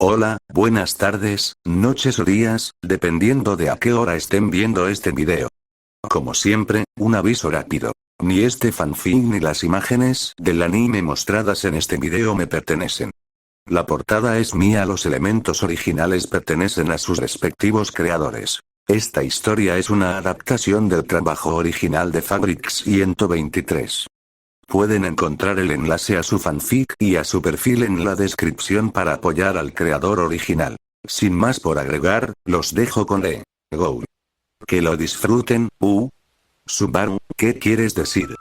Hola, buenas tardes, noches o días, dependiendo de a qué hora estén viendo este video. Como siempre, un aviso rápido. Ni este fanfic ni las imágenes del anime mostradas en este video me pertenecen. La portada es mía, los elementos originales pertenecen a sus respectivos creadores. Esta historia es una adaptación del trabajo original de Fabric 123. Pueden encontrar el enlace a su fanfic y a su perfil en la descripción para apoyar al creador original. Sin más por agregar, los dejo con Go. Que lo disfruten. Subaru, ¿qué quieres decir?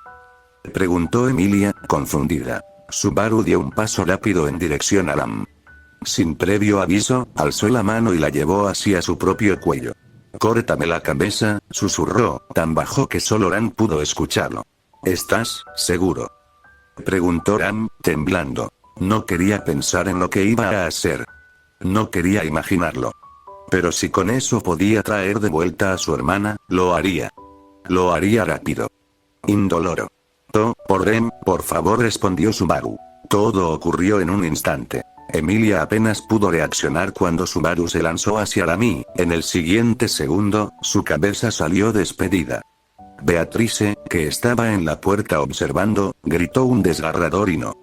Preguntó Emilia, confundida. Subaru dio un paso rápido en dirección a Lam. Sin previo aviso, alzó la mano y la llevó hacia su propio cuello. Córtame la cabeza, susurró, tan bajo que solo Ram pudo escucharlo. ¿Estás seguro? Preguntó Ram, temblando. No quería pensar en lo que iba a hacer. No quería imaginarlo. Pero si con eso podía traer de vuelta a su hermana, lo haría. Lo haría rápido. Indoloro. Por favor, respondió Subaru. Todo ocurrió en un instante. Emilia apenas pudo reaccionar cuando Subaru se lanzó hacia Ram y, en el siguiente segundo, su cabeza salió despedida. Beatrice, que estaba en la puerta observando, gritó un desgarrador hino.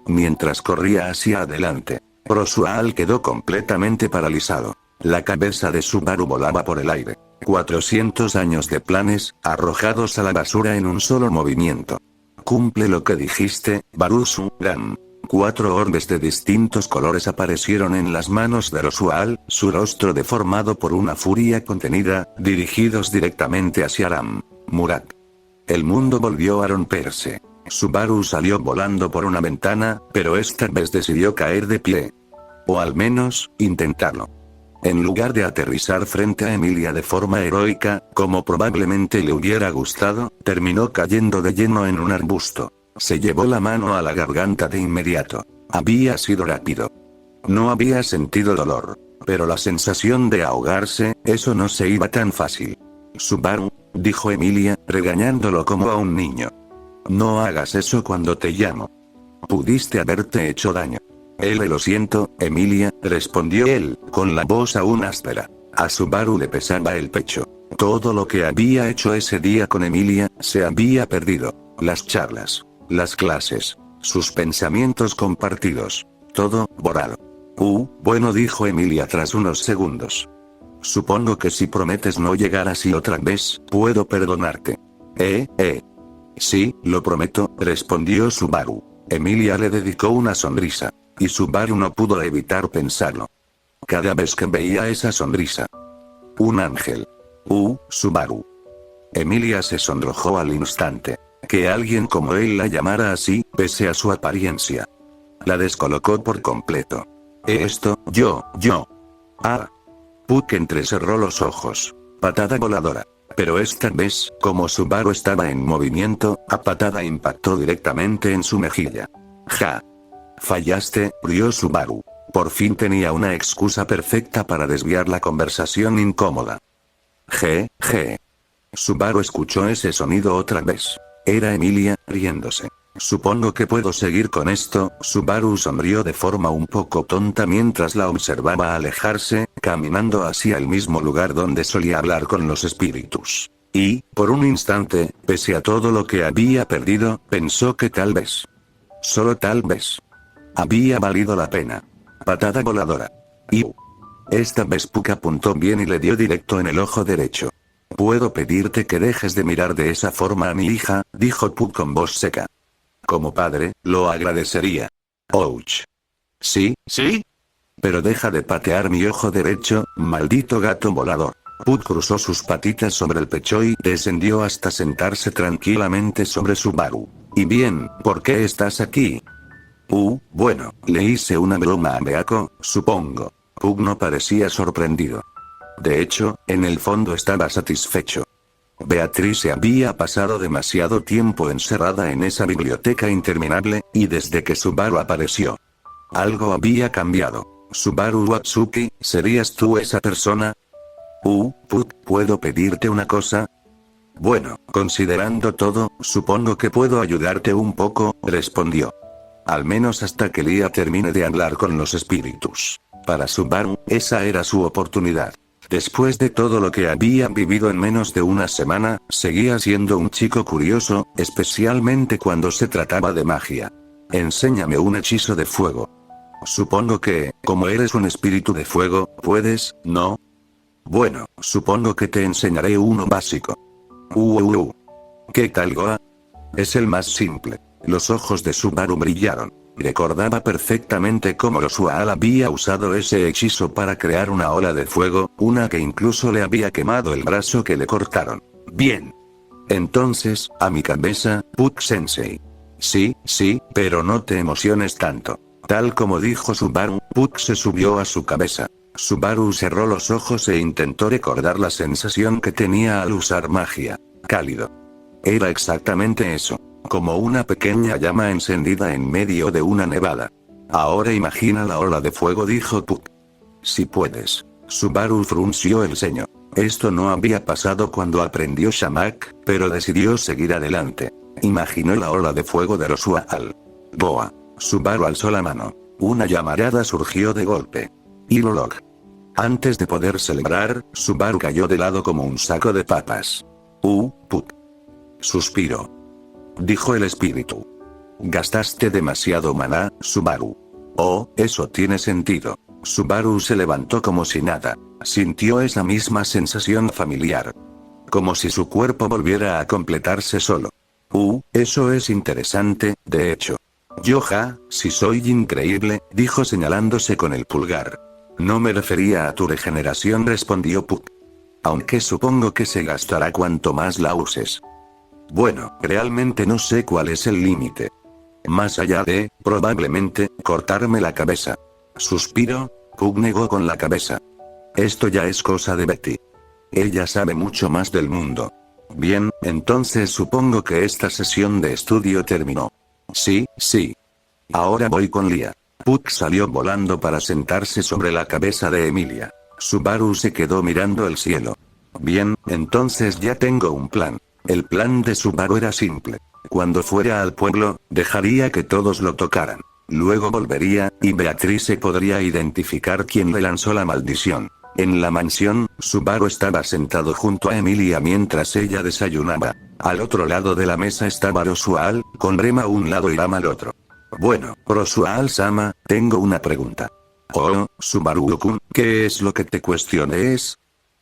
Mientras corría hacia adelante, Rosual quedó completamente paralizado. La cabeza de Subaru volaba por el aire. 400 años de planes, arrojados a la basura en un solo movimiento. Cumple lo que dijiste, Barusu, Ram. 4 orbes de distintos colores aparecieron en las manos de Rosual, su rostro deformado por una furia contenida, dirigidos directamente hacia Ram. Murat. El mundo volvió a romperse. Subaru salió volando por una ventana, pero esta vez decidió caer de pie. O al menos, intentarlo. En lugar de aterrizar frente a Emilia de forma heroica, como probablemente le hubiera gustado, terminó cayendo de lleno en un arbusto. Se llevó la mano a la garganta de inmediato. Había sido rápido. No había sentido dolor. Pero la sensación de ahogarse, eso no se iba tan fácil. Subaru, dijo Emilia, regañándolo como a un niño. No hagas eso cuando te llamo. Pudiste haberte hecho daño. Lo siento, Emilia, respondió él, con la voz aún áspera. A Subaru le pesaba el pecho. Todo lo que había hecho ese día con Emilia, se había perdido. Las charlas, las clases, sus pensamientos compartidos. Todo, borrado. Bueno, dijo Emilia tras unos segundos. Supongo que si prometes no llegar así otra vez, puedo perdonarte. Sí, lo prometo, respondió Subaru. Emilia le dedicó una sonrisa. Y Subaru no pudo evitar pensarlo. Cada vez que veía esa sonrisa. Un ángel. Subaru. Emilia se sonrojó al instante. Que alguien como él la llamara así, pese a su apariencia. La descolocó por completo. Yo. Puck entrecerró los ojos. Patada voladora. Pero esta vez, como Subaru estaba en movimiento, la patada impactó directamente en su mejilla. Ja. Fallaste, rió Subaru. Por fin tenía una excusa perfecta para desviar la conversación incómoda. Subaru escuchó ese sonido otra vez. Era Emilia, riéndose. Supongo que puedo seguir con esto. Subaru sonrió de forma un poco tonta mientras la observaba alejarse, caminando hacia el mismo lugar donde solía hablar con los espíritus. Y, por un instante, pese a todo lo que había perdido, pensó que tal vez. Solo tal vez. Había valido la pena. Patada voladora. Esta vez Puck apuntó bien y le dio directo en el ojo derecho. Puedo pedirte que dejes de mirar de esa forma a mi hija, dijo Puck con voz seca. Como padre, lo agradecería. Ouch. ¿Sí? Pero deja de patear mi ojo derecho, maldito gato volador. Puck cruzó sus patitas sobre el pecho y descendió hasta sentarse tranquilamente sobre Subaru. Y bien, ¿por qué estás aquí? Bueno, le hice una broma a Beako, supongo. Puck no parecía sorprendido. De hecho, en el fondo estaba satisfecho. Beatrice había pasado demasiado tiempo encerrada en esa biblioteca interminable, y desde que Subaru apareció, algo había cambiado. Subaru Watsuki, ¿serías tú esa persona? Puck, ¿puedo pedirte una cosa? Bueno, considerando todo, supongo que puedo ayudarte un poco, respondió. Al menos hasta que Lia termine de hablar con los espíritus. Para Subaru, esa era su oportunidad. Después de todo lo que había vivido en menos de una semana, seguía siendo un chico curioso, especialmente cuando se trataba de magia. Enséñame un hechizo de fuego. Supongo que, como eres un espíritu de fuego, puedes, ¿no? Bueno, supongo que te enseñaré uno básico. ¿Qué tal, Goa? Es el más simple. Los ojos de Subaru brillaron. Recordaba perfectamente cómo Rosual había usado ese hechizo para crear una ola de fuego, una que incluso le había quemado el brazo que le cortaron. Bien. Entonces, a mi cabeza, Puck-sensei. Sí, pero no te emociones tanto. Tal como dijo Subaru, Puck se subió a su cabeza. Subaru cerró los ojos e intentó recordar la sensación que tenía al usar magia. Cálido. Era exactamente eso. Como una pequeña llama encendida en medio de una nevada. Ahora imagina la ola de fuego, dijo Puck. Si puedes. Subaru frunció el ceño. Esto no había pasado cuando aprendió Shamak, pero decidió seguir adelante. Imaginó la ola de fuego de Rosual. Boa. Subaru alzó la mano. Una llamarada surgió de golpe. Ilolog. Antes de poder celebrar, Subaru cayó de lado como un saco de papas. Puck. Suspiró. Dijo el espíritu. Gastaste demasiado maná, Subaru. Oh, eso tiene sentido. Subaru se levantó como si nada. Sintió esa misma sensación familiar. Como si su cuerpo volviera a completarse solo. Eso es interesante, de hecho. Si soy increíble, dijo señalándose con el pulgar. No me refería a tu regeneración, respondió Puck. Aunque supongo que se gastará cuanto más la uses. Bueno, realmente no sé cuál es el límite. Más allá de, probablemente, cortarme la cabeza. Suspiro, Puck negó con la cabeza. Esto ya es cosa de Betty. Ella sabe mucho más del mundo. Bien, entonces supongo que esta sesión de estudio terminó. Sí. Ahora voy con Lia. Puck salió volando para sentarse sobre la cabeza de Emilia. Subaru se quedó mirando el cielo. Bien, entonces ya tengo un plan. El plan de Subaru era simple. Cuando fuera al pueblo, dejaría que todos lo tocaran. Luego volvería, y Beatrice podría identificar quién le lanzó la maldición. En la mansión, Subaru estaba sentado junto a Emilia mientras ella desayunaba. Al otro lado de la mesa estaba Rosual, con Rem a un lado y Ram al otro. Bueno, Rosual-sama, tengo una pregunta. Oh, Subaru-kun, ¿qué es lo que te cuestiones?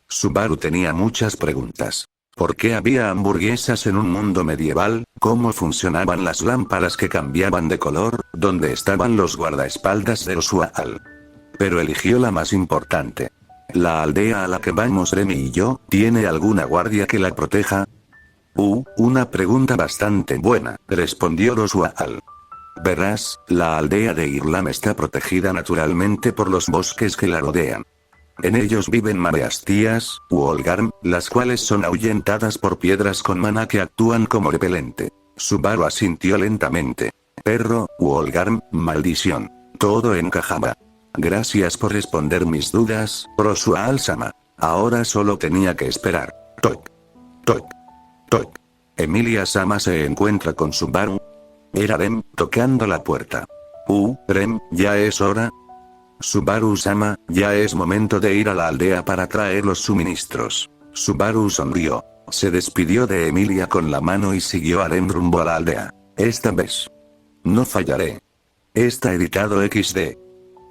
Subaru tenía muchas preguntas. ¿Por qué había hamburguesas en un mundo medieval? ¿Cómo funcionaban las lámparas que cambiaban de color? ¿Dónde estaban los guardaespaldas de Rosual? Pero eligió la más importante. ¿La aldea a la que vamos Remy y yo, tiene alguna guardia que la proteja? Una pregunta bastante buena, respondió Rosual. Verás, la aldea de Irlam está protegida naturalmente por los bosques que la rodean. En ellos viven mareastías, u Olgarm, las cuales son ahuyentadas por piedras con maná que actúan como repelente. Subaru asintió lentamente. Perro, u Olgarm, maldición. Todo encajaba. Gracias por responder mis dudas, Rosual-sama. Ahora solo tenía que esperar. Toc. Emilia-sama se encuentra con Subaru. Era Rem, tocando la puerta. Rem, ¿ya es hora? Subaru-sama, ya es momento de ir a la aldea para traer los suministros. Subaru sonrió. Se despidió de Emilia con la mano y siguió a Rem rumbo a la aldea. Esta vez. No fallaré. Está editado XD.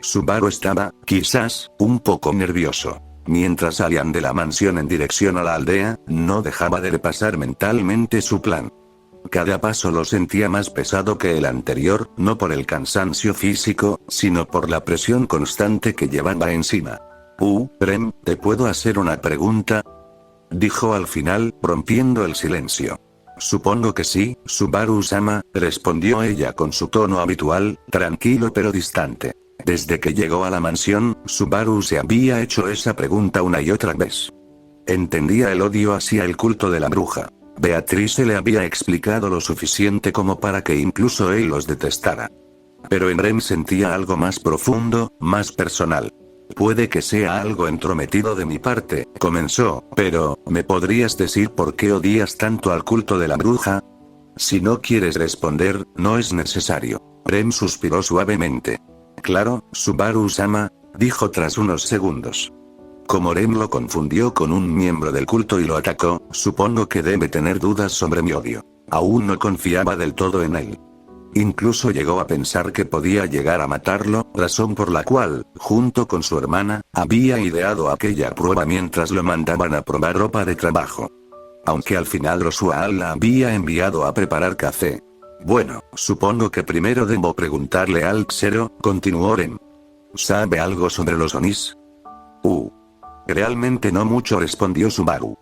Subaru estaba, quizás, un poco nervioso. Mientras salían de la mansión en dirección a la aldea, no dejaba de repasar mentalmente su plan. Cada paso lo sentía más pesado que el anterior, no por el cansancio físico, sino por la presión constante que llevaba encima. Rem, ¿te puedo hacer una pregunta? Dijo al final, rompiendo el silencio. Supongo que sí, Subaru-sama, respondió ella con su tono habitual, tranquilo pero distante. Desde que llegó a la mansión, Subaru se había hecho esa pregunta una y otra vez. Entendía el odio hacia el culto de la bruja. Beatrice le había explicado lo suficiente como para que incluso él los detestara. Pero en Rem sentía algo más profundo, más personal. Puede que sea algo entrometido de mi parte, comenzó, pero, ¿me podrías decir por qué odias tanto al culto de la bruja? Si no quieres responder, no es necesario. Rem suspiró suavemente. Claro, Subaru-sama. dijo tras unos segundos. Como Rem lo confundió con un miembro del culto y lo atacó, supongo que debe tener dudas sobre mi odio. Aún no confiaba del todo en él. Incluso llegó a pensar que podía llegar a matarlo, razón por la cual, junto con su hermana, había ideado aquella prueba mientras lo mandaban a probar ropa de trabajo. Aunque al final Rosual la había enviado a preparar café. Bueno, supongo que primero debo preguntarle al Xero, continuó Rem. ¿Sabe algo sobre los Onis? Realmente no mucho, respondió Subaru.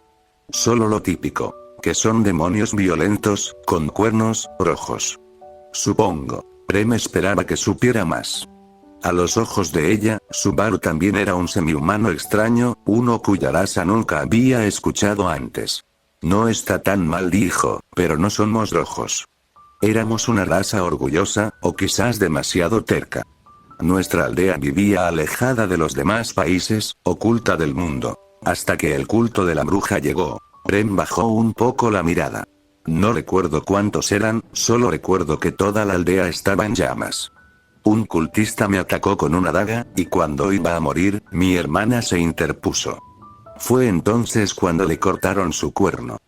Solo lo típico, que son demonios violentos, con cuernos rojos. Supongo. Rem esperaba que supiera más. A los ojos de ella, Subaru también era un semihumano extraño, uno cuya raza nunca había escuchado antes. No está tan mal, dijo, pero no somos rojos. Éramos una raza orgullosa, o quizás demasiado terca. Nuestra aldea vivía alejada de los demás países, oculta del mundo. Hasta que el culto de la bruja llegó. Rem bajó un poco la mirada. No recuerdo cuántos eran, solo recuerdo que toda la aldea estaba en llamas. Un cultista me atacó con una daga, y cuando iba a morir, mi hermana se interpuso. Fue entonces cuando le cortaron su cuerno.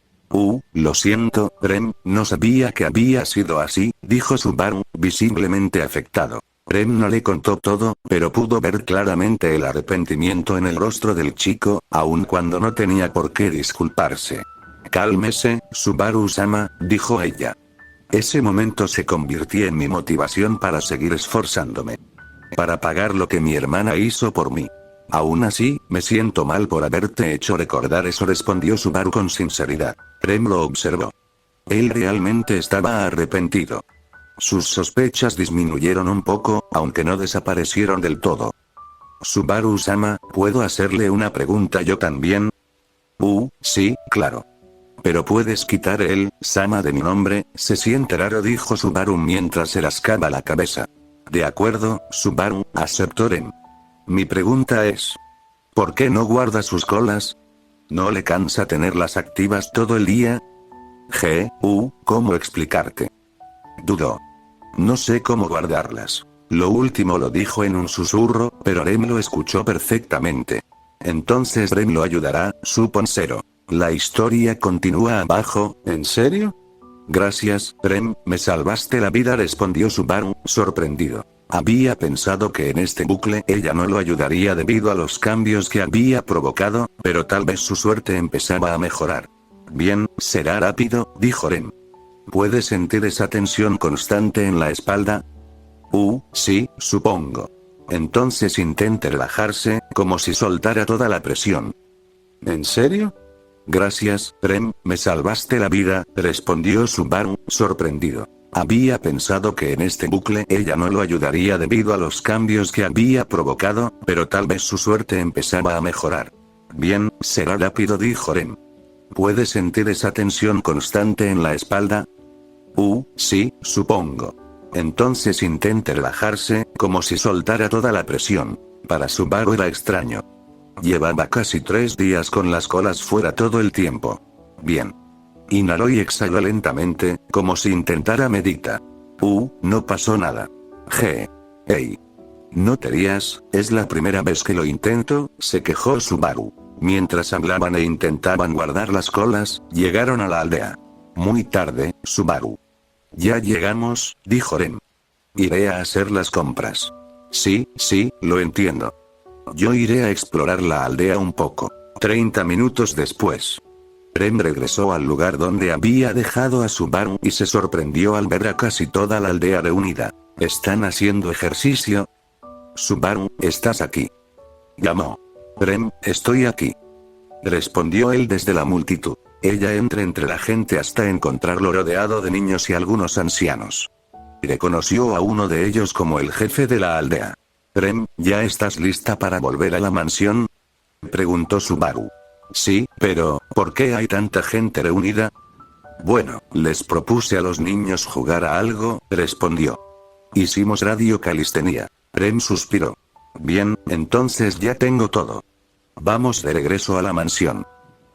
Lo siento, Rem, no sabía que había sido así, dijo Subaru, visiblemente afectado. Rem no le contó todo, pero pudo ver claramente el arrepentimiento en el rostro del chico, aun cuando no tenía por qué disculparse. Cálmese, Subaru-sama, dijo ella. Ese momento se convirtió en mi motivación para seguir esforzándome. Para pagar lo que mi hermana hizo por mí. Aún así, me siento mal por haberte hecho recordar eso, respondió Subaru con sinceridad. Rem lo observó. Él realmente estaba arrepentido. Sus sospechas disminuyeron un poco, aunque no desaparecieron del todo. Subaru-sama, ¿puedo hacerle una pregunta yo también? Sí, claro. Pero puedes quitar el sama de mi nombre, se siente raro, dijo Subaru mientras se rascaba la cabeza. De acuerdo, Subaru, aceptó Rem. Mi pregunta es: ¿por qué no guarda sus colas? ¿No le cansa tenerlas activas todo el día? ¿Cómo explicarte? Dudó. No sé cómo guardarlas. Lo último lo dijo en un susurro, pero Rem lo escuchó perfectamente. Entonces Rem lo ayudará, supone Zero. La historia continúa abajo, ¿en serio? Gracias, Rem, me salvaste la vida, respondió Subaru, sorprendido. Había pensado que en este bucle ella no lo ayudaría debido a los cambios que había provocado, pero tal vez su suerte empezaba a mejorar. Bien, será rápido, dijo Rem. ¿Puedes sentir esa tensión constante en la espalda? Sí, supongo. Entonces intente relajarse, como si soltara toda la presión. ¿En serio? Gracias, Rem, me salvaste la vida, respondió Subaru, sorprendido. Había pensado que en este bucle ella no lo ayudaría debido a los cambios que había provocado, pero tal vez su suerte empezaba a mejorar. Bien, será rápido, dijo Rem. ¿Puedes sentir esa tensión constante en la espalda? Sí, supongo. Entonces intente relajarse, como si soltara toda la presión. Para Subaru era extraño. Llevaba casi 3 días con las colas fuera todo el tiempo. Bien. Inhaló y exhaló lentamente, como si intentara meditar. No pasó nada. Hey. No te rías, es la primera vez que lo intento, se quejó Subaru. Mientras hablaban e intentaban guardar las colas, llegaron a la aldea. Muy tarde, Subaru. Ya llegamos, dijo Rem. Iré a hacer las compras. Sí, lo entiendo. Yo iré a explorar la aldea un poco. 30 minutos después. Rem regresó al lugar donde había dejado a Subaru y se sorprendió al ver a casi toda la aldea reunida. ¿Están haciendo ejercicio? Subaru, ¿estás aquí? Llamó. Rem, estoy aquí. Respondió él desde la multitud. Ella entra entre la gente hasta encontrarlo rodeado de niños y algunos ancianos. Reconoció a uno de ellos como el jefe de la aldea. Rem, ¿ya estás lista para volver a la mansión? Preguntó Subaru. Sí, pero, ¿por qué hay tanta gente reunida? Bueno, les propuse a los niños jugar a algo, respondió. Hicimos radio calistenia. Rem suspiró. Bien, entonces ya tengo todo. Vamos de regreso a la mansión.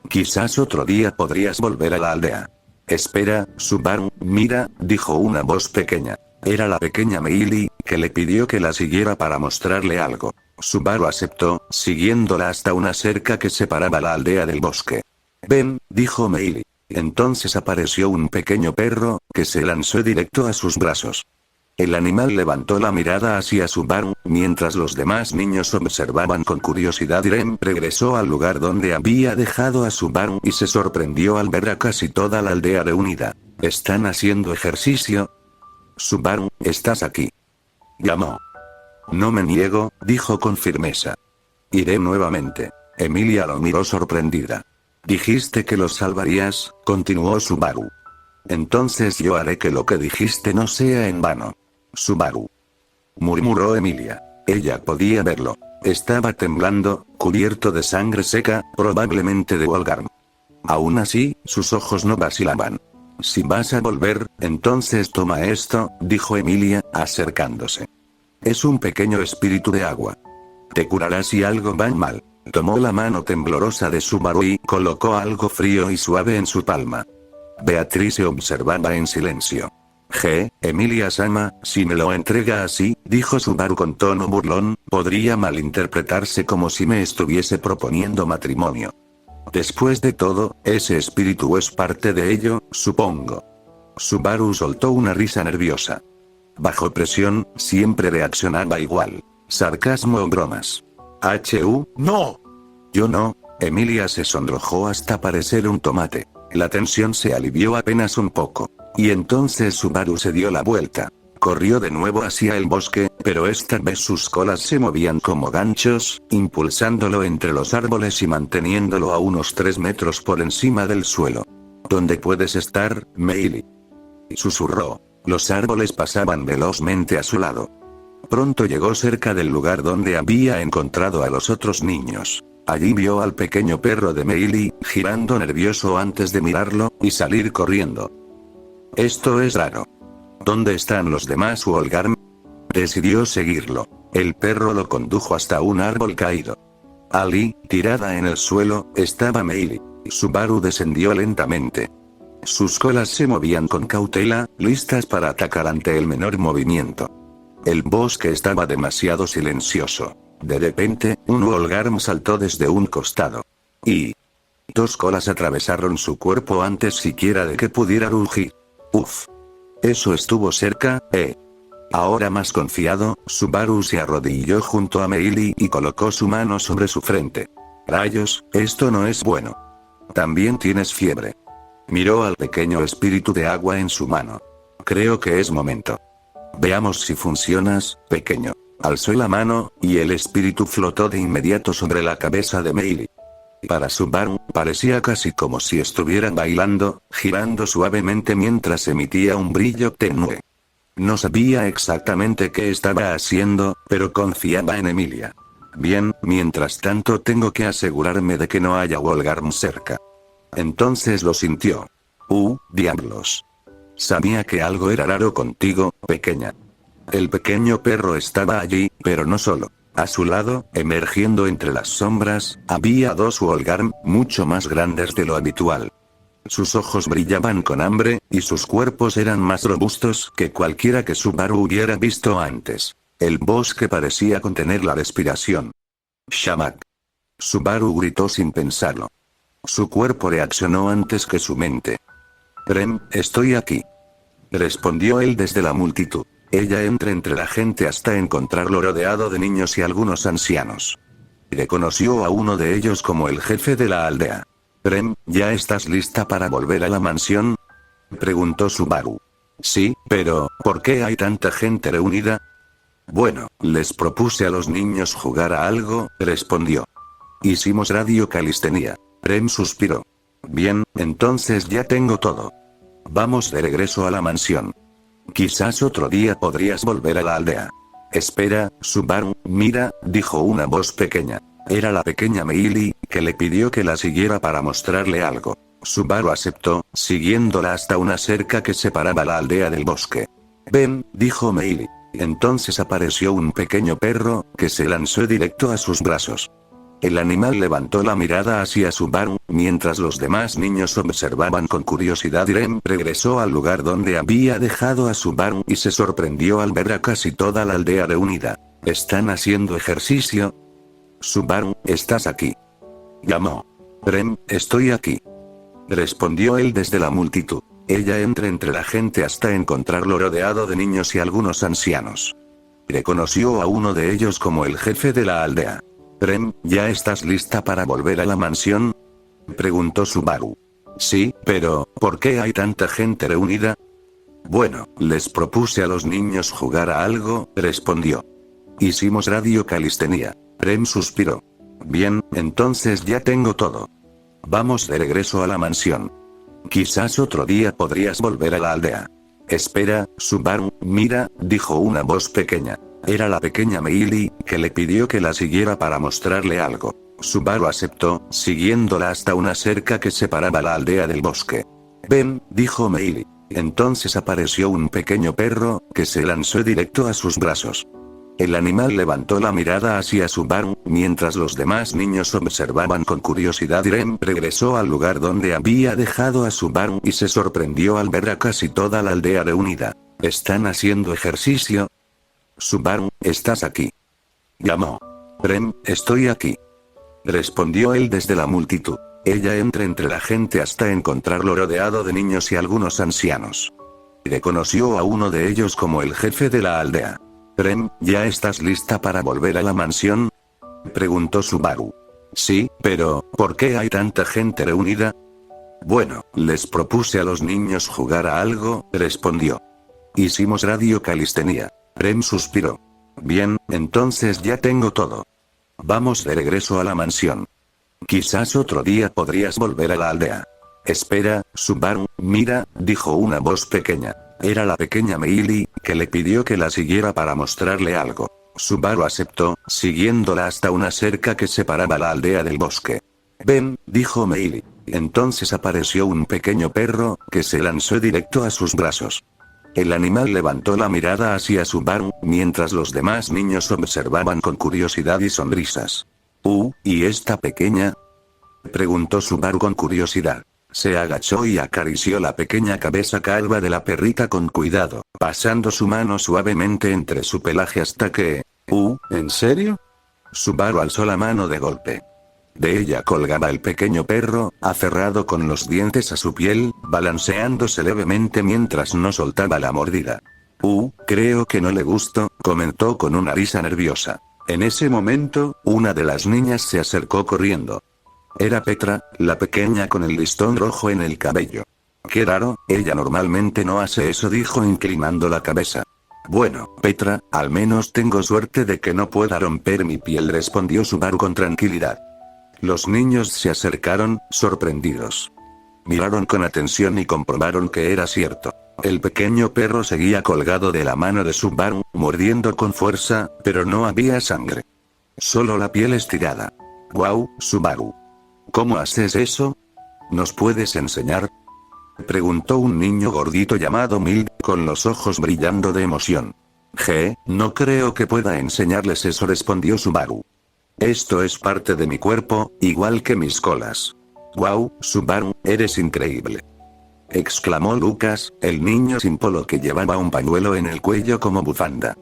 Quizás otro día podrías volver a la aldea. Espera, Subaru, mira, dijo una voz pequeña. Era la pequeña Meili, que le pidió que la siguiera para mostrarle algo. Subaru aceptó, siguiéndola hasta una cerca que separaba la aldea del bosque. Ven, dijo Meili. Entonces apareció un pequeño perro, que se lanzó directo a sus brazos. El animal levantó la mirada hacia Subaru, mientras los demás niños observaban con curiosidad. Rem regresó al lugar donde había dejado a Subaru y se sorprendió al ver a casi toda la aldea reunida. ¿Están haciendo ejercicio? Subaru, ¿estás aquí?, llamó. No me niego, dijo con firmeza. Iré nuevamente. Emilia lo miró sorprendida. Dijiste que los salvarías, continuó Subaru. Entonces yo haré que lo que dijiste no sea en vano. Subaru, murmuró Emilia. Ella podía verlo. Estaba temblando, cubierto de sangre seca, probablemente de Wolgarm. Aún así, sus ojos no vacilaban. Si vas a volver, entonces toma esto, dijo Emilia, acercándose. Es un pequeño espíritu de agua. Te curará si algo va mal. Tomó la mano temblorosa de Subaru y colocó algo frío y suave en su palma. Beatriz se observaba en silencio. Emilia-sama, si me lo entrega así, dijo Subaru con tono burlón, podría malinterpretarse como si me estuviese proponiendo matrimonio. Después de todo, ese espíritu es parte de ello, supongo. Subaru soltó una risa nerviosa. Bajo presión, siempre reaccionaba igual. Sarcasmo o bromas. ¡No! Yo no. Emilia se sonrojó hasta parecer un tomate. La tensión se alivió apenas un poco. Y entonces Subaru se dio la vuelta. Corrió de nuevo hacia el bosque, pero esta vez sus colas se movían como ganchos, impulsándolo entre los árboles y manteniéndolo a unos 3 metros por encima del suelo. ¿Dónde puedes estar, Meili?, susurró. Los árboles pasaban velozmente a su lado. Pronto llegó cerca del lugar donde había encontrado a los otros niños. Allí vio al pequeño perro de Meili, girando nervioso antes de mirarlo, y salir corriendo. Esto es raro. ¿Dónde están los demás Wolgarm? Decidió seguirlo. El perro lo condujo hasta un árbol caído. Allí, tirada en el suelo, estaba Meili. Subaru descendió lentamente. Sus colas se movían con cautela, listas para atacar ante el menor movimiento. El bosque estaba demasiado silencioso. De repente, un Wolgarm saltó desde un costado. Y 2 colas atravesaron su cuerpo antes siquiera de que pudiera rugir. Uf. Eso estuvo cerca, Ahora más confiado, Subaru se arrodilló junto a Meili y colocó su mano sobre su frente. Rayos, esto no es bueno. También tienes fiebre. Miró al pequeño espíritu de agua en su mano. Creo que es momento. Veamos si funcionas, pequeño. Alzó la mano, y el espíritu flotó de inmediato sobre la cabeza de Meili. Para Subaru, parecía casi como si estuvieran bailando, girando suavemente mientras emitía un brillo tenue. No sabía exactamente qué estaba haciendo, pero confiaba en Emilia. Bien, mientras tanto tengo que asegurarme de que no haya Wolgarm cerca. Entonces lo sintió. Diablos. Sabía que algo era raro contigo, pequeña. El pequeño perro estaba allí, pero no solo. A su lado, emergiendo entre las sombras, había 2 Wolgarm, mucho más grandes de lo habitual. Sus ojos brillaban con hambre, y sus cuerpos eran más robustos que cualquiera que Subaru hubiera visto antes. El bosque parecía contener la respiración. Shamak. Subaru gritó sin pensarlo. Su cuerpo reaccionó antes que su mente. Rem, estoy aquí. Respondió él desde la multitud. Ella entra entre la gente hasta encontrarlo rodeado de niños y algunos ancianos. Reconoció a uno de ellos como el jefe de la aldea. Rem, ¿ya estás lista para volver a la mansión?, preguntó Subaru. Sí, pero, ¿por qué hay tanta gente reunida? Bueno, les propuse a los niños jugar a algo, respondió. Hicimos radiocalistenia. Rem suspiró. Bien, entonces ya tengo todo. Vamos de regreso a la mansión. Quizás otro día podrías volver a la aldea. Espera, Subaru, mira, dijo una voz pequeña. Era la pequeña Meili, que le pidió que la siguiera para mostrarle algo. Subaru aceptó, siguiéndola hasta una cerca que separaba la aldea del bosque. Ven, dijo Meili. Entonces apareció un pequeño perro, que se lanzó directo a sus brazos. El animal levantó la mirada hacia Subaru, mientras los demás niños observaban con curiosidad. Rem regresó al lugar donde había dejado a Subaru y se sorprendió al ver a casi toda la aldea reunida. ¿Están haciendo ejercicio? Subaru, ¿estás aquí? Llamó. Rem, estoy aquí. Respondió él desde la multitud. Ella entra entre la gente hasta encontrarlo rodeado de niños y algunos ancianos. Reconoció a uno de ellos como el jefe de la aldea. Rem, ¿ya estás lista para volver a la mansión? Preguntó Subaru. Sí, pero, ¿por qué hay tanta gente reunida? Bueno, les propuse a los niños jugar a algo, respondió. Hicimos radio calistenia. Rem suspiró. Bien, entonces ya tengo todo. Vamos de regreso a la mansión. Quizás otro día podrías volver a la aldea. Espera, Subaru, mira, dijo una voz pequeña. Era la pequeña Meili, que le pidió que la siguiera para mostrarle algo. Subaru aceptó, siguiéndola hasta una cerca que separaba la aldea del bosque. Ven, dijo Meili. Entonces apareció un pequeño perro, que se lanzó directo a sus brazos. El animal levantó la mirada hacia Subaru, mientras los demás niños observaban con curiosidad. Rem regresó al lugar donde había dejado a Subaru y se sorprendió al ver a casi toda la aldea reunida. ¿Están haciendo ejercicio? Subaru, ¿estás aquí? Llamó. Rem, estoy aquí. Respondió él desde la multitud. Ella entra entre la gente hasta encontrarlo rodeado de niños y algunos ancianos. Reconoció a uno de ellos como el jefe de la aldea. Rem, ¿ya estás lista para volver a la mansión? Preguntó Subaru. Sí, pero, ¿por qué hay tanta gente reunida? Bueno, les propuse a los niños jugar a algo, respondió. Hicimos radio calistenia. Rem suspiró. Bien, entonces ya tengo todo. Vamos de regreso a la mansión. Quizás otro día podrías volver a la aldea. Espera, Subaru, mira, dijo una voz pequeña. Era la pequeña Meili, que le pidió que la siguiera para mostrarle algo. Subaru aceptó, siguiéndola hasta una cerca que separaba la aldea del bosque. Ven, dijo Meili. Entonces apareció un pequeño perro, que se lanzó directo a sus brazos. El animal levantó la mirada hacia Subaru, mientras los demás niños observaban con curiosidad y sonrisas. ¿Y esta pequeña? Preguntó Subaru con curiosidad. Se agachó y acarició la pequeña cabeza calva de la perrita con cuidado, pasando su mano suavemente entre su pelaje hasta que... ¿En serio? Subaru alzó la mano de golpe. De ella colgaba el pequeño perro, aferrado con los dientes a su piel, balanceándose levemente mientras no soltaba la mordida. Creo que no le gustó, comentó con una risa nerviosa. En ese momento, una de las niñas se acercó corriendo. Era Petra, la pequeña con el listón rojo en el cabello. Qué raro, ella normalmente no hace eso, dijo inclinando la cabeza. Bueno, Petra, al menos tengo suerte de que no pueda romper mi piel, respondió Subaru con tranquilidad. Los niños se acercaron, sorprendidos. Miraron con atención y comprobaron que era cierto. El pequeño perro seguía colgado de la mano de Subaru, mordiendo con fuerza, pero no había sangre. Solo la piel estirada. ¡Guau, Subaru! ¿Cómo haces eso? ¿Nos puedes enseñar? Preguntó un niño gordito llamado Mild, con los ojos brillando de emoción. No creo que pueda enseñarles eso, respondió Subaru. Esto es parte de mi cuerpo, igual que mis colas. ¡Guau, Subaru, eres increíble! Exclamó Lucas, el niño sin polo que llevaba un pañuelo en el cuello como bufanda.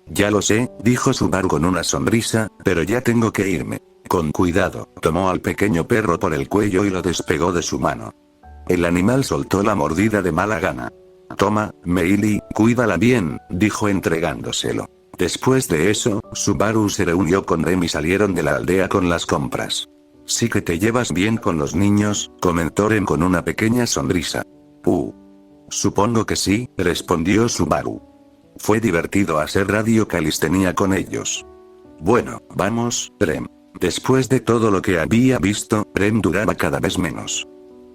Ya lo sé, dijo Subaru con una sonrisa, pero ya tengo que irme. Con cuidado, tomó al pequeño perro por el cuello y lo despegó de su mano. El animal soltó la mordida de mala gana. Toma, Meili, cuídala bien, dijo entregándoselo. Después de eso, Subaru se reunió con Rem y salieron de la aldea con las compras. Sí que te llevas bien con los niños, comentó Rem con una pequeña sonrisa. Supongo que sí, respondió Subaru. Fue divertido hacer radio calistenia con ellos. Bueno, vamos, Rem. Después de todo lo que había visto, Rem duraba cada vez menos.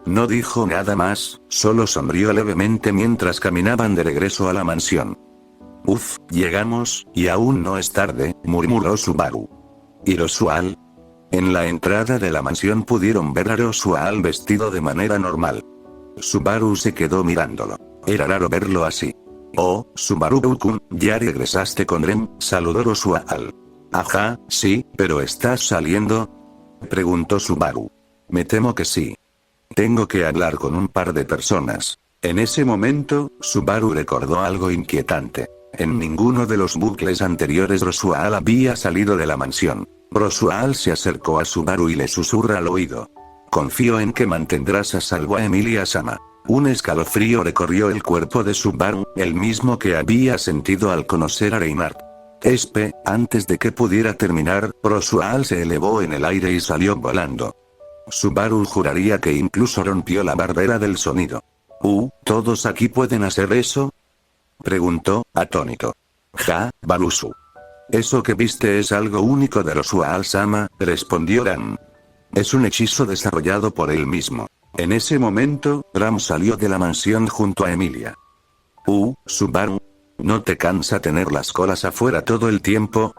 No dijo nada más, solo sonrió levemente mientras caminaban de regreso a la mansión. Llegamos, y aún no es tarde, murmuró Subaru. ¿Y Rosual? En la entrada de la mansión pudieron ver a Rosual vestido de manera normal. Subaru se quedó mirándolo. Era raro verlo así. Oh, Subaru-kun, ¿ya regresaste con Rem?, saludó Rosual. Ajá, sí, pero ¿estás saliendo?, preguntó Subaru. Me temo que sí. Tengo que hablar con un par de personas. En ese momento, Subaru recordó algo inquietante. En ninguno de los bucles anteriores Roswaal había salido de la mansión. Roswaal se acercó a Subaru y le susurra al oído. Confío en que mantendrás a salvo a Emilia-sama. Un escalofrío recorrió el cuerpo de Subaru, el mismo que había sentido al conocer a Reinhardt. Antes de que pudiera terminar, Roswaal se elevó en el aire y salió volando. Subaru juraría que incluso rompió la barrera del sonido. ¿Todos aquí pueden hacer eso?, preguntó, atónito. Barusu. Eso que viste es algo único de Roswaal-sama, respondió Ram. Es un hechizo desarrollado por él mismo. En ese momento, Ram salió de la mansión junto a Emilia. Subaru. ¿No te cansa tener las colas afuera todo el tiempo?,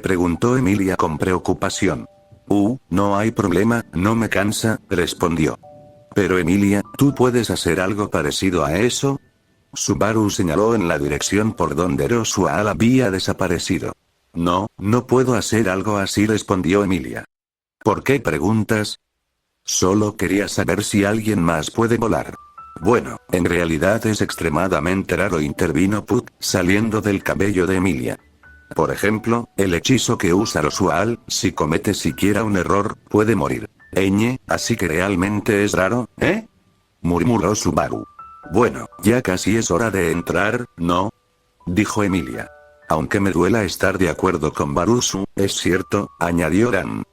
preguntó Emilia con preocupación. No hay problema, no me cansa, respondió. Pero Emilia, ¿tú puedes hacer algo parecido a eso? Subaru señaló en la dirección por donde Roswaal había desaparecido. No puedo hacer algo así, respondió Emilia. ¿Por qué preguntas? Solo quería saber si alguien más puede volar. Bueno, en realidad es extremadamente raro, intervino Puck, saliendo del cabello de Emilia. Por ejemplo, el hechizo que usa Roswaal, si comete siquiera un error, puede morir. Así que realmente es raro, murmuró Subaru. Bueno, ya casi es hora de entrar, ¿no?, dijo Emilia. Aunque me duela estar de acuerdo con Barusu, es cierto, añadió Ran.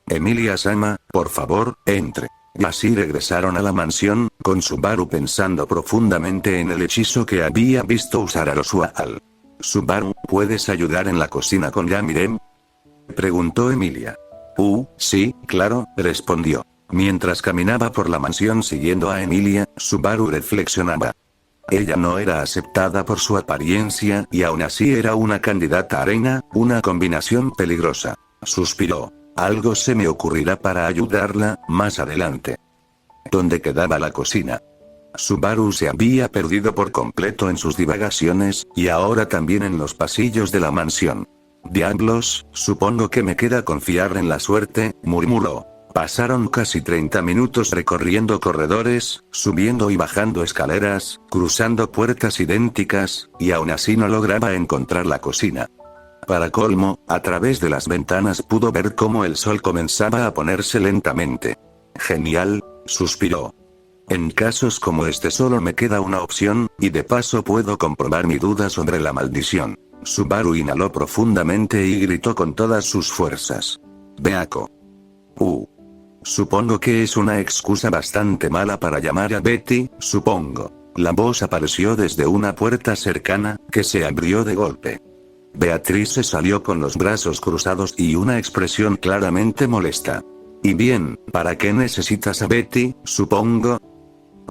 Emilia-sama, por favor, entre. Y así regresaron a la mansión, con Subaru pensando profundamente en el hechizo que había visto usar a Roswaal. Subaru, ¿puedes ayudar en la cocina con Yamirem?, preguntó Emilia. Sí, claro, respondió. Mientras caminaba por la mansión siguiendo a Emilia, Subaru reflexionaba. Ella no era aceptada por su apariencia y aún así era una candidata a reina, una combinación peligrosa. Suspiró. Algo se me ocurrirá para ayudarla, más adelante. ¿Dónde quedaba la cocina? Subaru se había perdido por completo en sus divagaciones, y ahora también en los pasillos de la mansión. Diablos, supongo que me queda confiar en la suerte, murmuró. Pasaron casi 30 minutos recorriendo corredores, subiendo y bajando escaleras, cruzando puertas idénticas, y aún así no lograba encontrar la cocina. Para colmo, a través de las ventanas pudo ver cómo el sol comenzaba a ponerse lentamente. Genial, suspiró. En casos como este solo me queda una opción, y de paso puedo comprobar mi duda sobre la maldición. Subaru inhaló profundamente y gritó con todas sus fuerzas. Beako. Supongo que es una excusa bastante mala para llamar a Betty, supongo. La voz apareció desde una puerta cercana, que se abrió de golpe. Beatrice salió con los brazos cruzados y una expresión claramente molesta. ¿Y bien, para qué necesitas a Betty, supongo?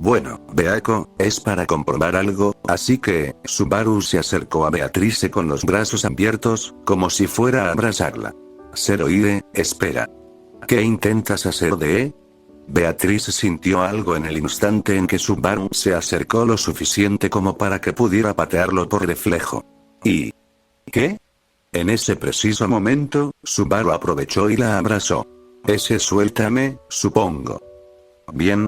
Bueno, Beako, es para comprobar algo, así que, Subaru se acercó a Beatrice con los brazos abiertos, como si fuera a abrazarla. Zeroide, espera. ¿Qué intentas hacer de? Beatrice sintió algo en el instante en que Subaru se acercó lo suficiente como para que pudiera patearlo por reflejo. ¿Y qué? En ese preciso momento, Subaru aprovechó y la abrazó. Suéltame, supongo. Bien.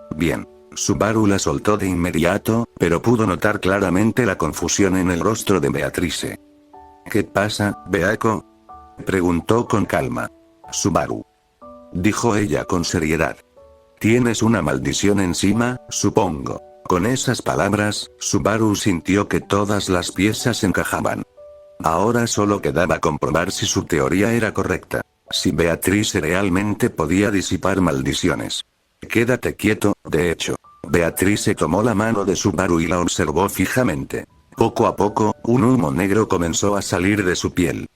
Subaru la soltó de inmediato, pero pudo notar claramente la confusión en el rostro de Beatrice. ¿Qué pasa, Beako?, preguntó con calma. Subaru, dijo ella con seriedad. Tienes una maldición encima, supongo. Con esas palabras, Subaru sintió que todas las piezas encajaban. Ahora solo quedaba comprobar si su teoría era correcta. Si Beatrice realmente podía disipar maldiciones. Quédate quieto, de hecho. Beatrice tomó la mano de Subaru y la observó fijamente. Poco a poco, un humo negro comenzó a salir de su piel.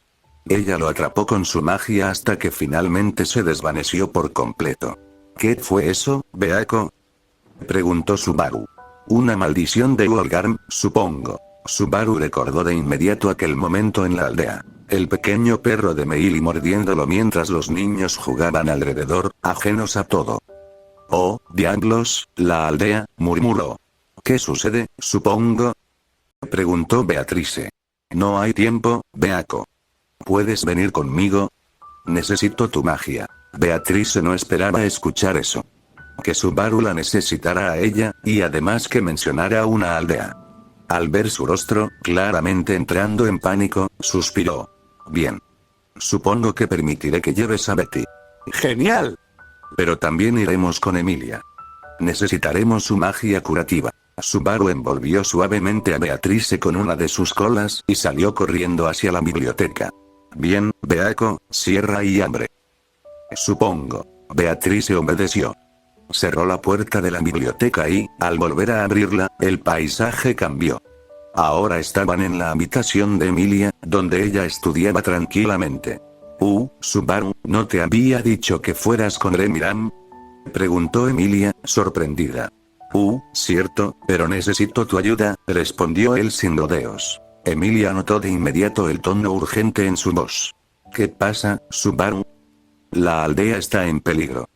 Ella lo atrapó con su magia hasta que finalmente se desvaneció por completo. ¿Qué fue eso, Beako?, preguntó Subaru. Una maldición de Wolgarm, supongo. Subaru recordó de inmediato aquel momento en la aldea. El pequeño perro de Meili mordiéndolo mientras los niños jugaban alrededor, ajenos a todo. Oh, diablos, la aldea, murmuró. ¿Qué sucede, supongo?, preguntó Beatrice. No hay tiempo, Beako. ¿Puedes venir conmigo? Necesito tu magia. Beatrice no esperaba escuchar eso. Que Subaru la necesitara a ella, y además que mencionara una aldea. Al ver su rostro, claramente entrando en pánico, suspiró. Bien. Supongo que permitiré que lleves a Betty. ¡Genial! Pero también iremos con Emilia. Necesitaremos su magia curativa. Subaru envolvió suavemente a Beatrice con una de sus colas y salió corriendo hacia la biblioteca. Bien, Beako, cierra y abre. Supongo. Beatrice obedeció. Cerró la puerta de la biblioteca y, al volver a abrirla, el paisaje cambió. Ahora estaban en la habitación de Emilia, donde ella estudiaba tranquilamente. Subaru, ¿no te había dicho que fueras con Remiram? Preguntó Emilia, sorprendida. Cierto, pero necesito tu ayuda, respondió él sin rodeos. Emilia notó de inmediato el tono urgente en su voz. ¿Qué pasa, Subaru? La aldea está en peligro.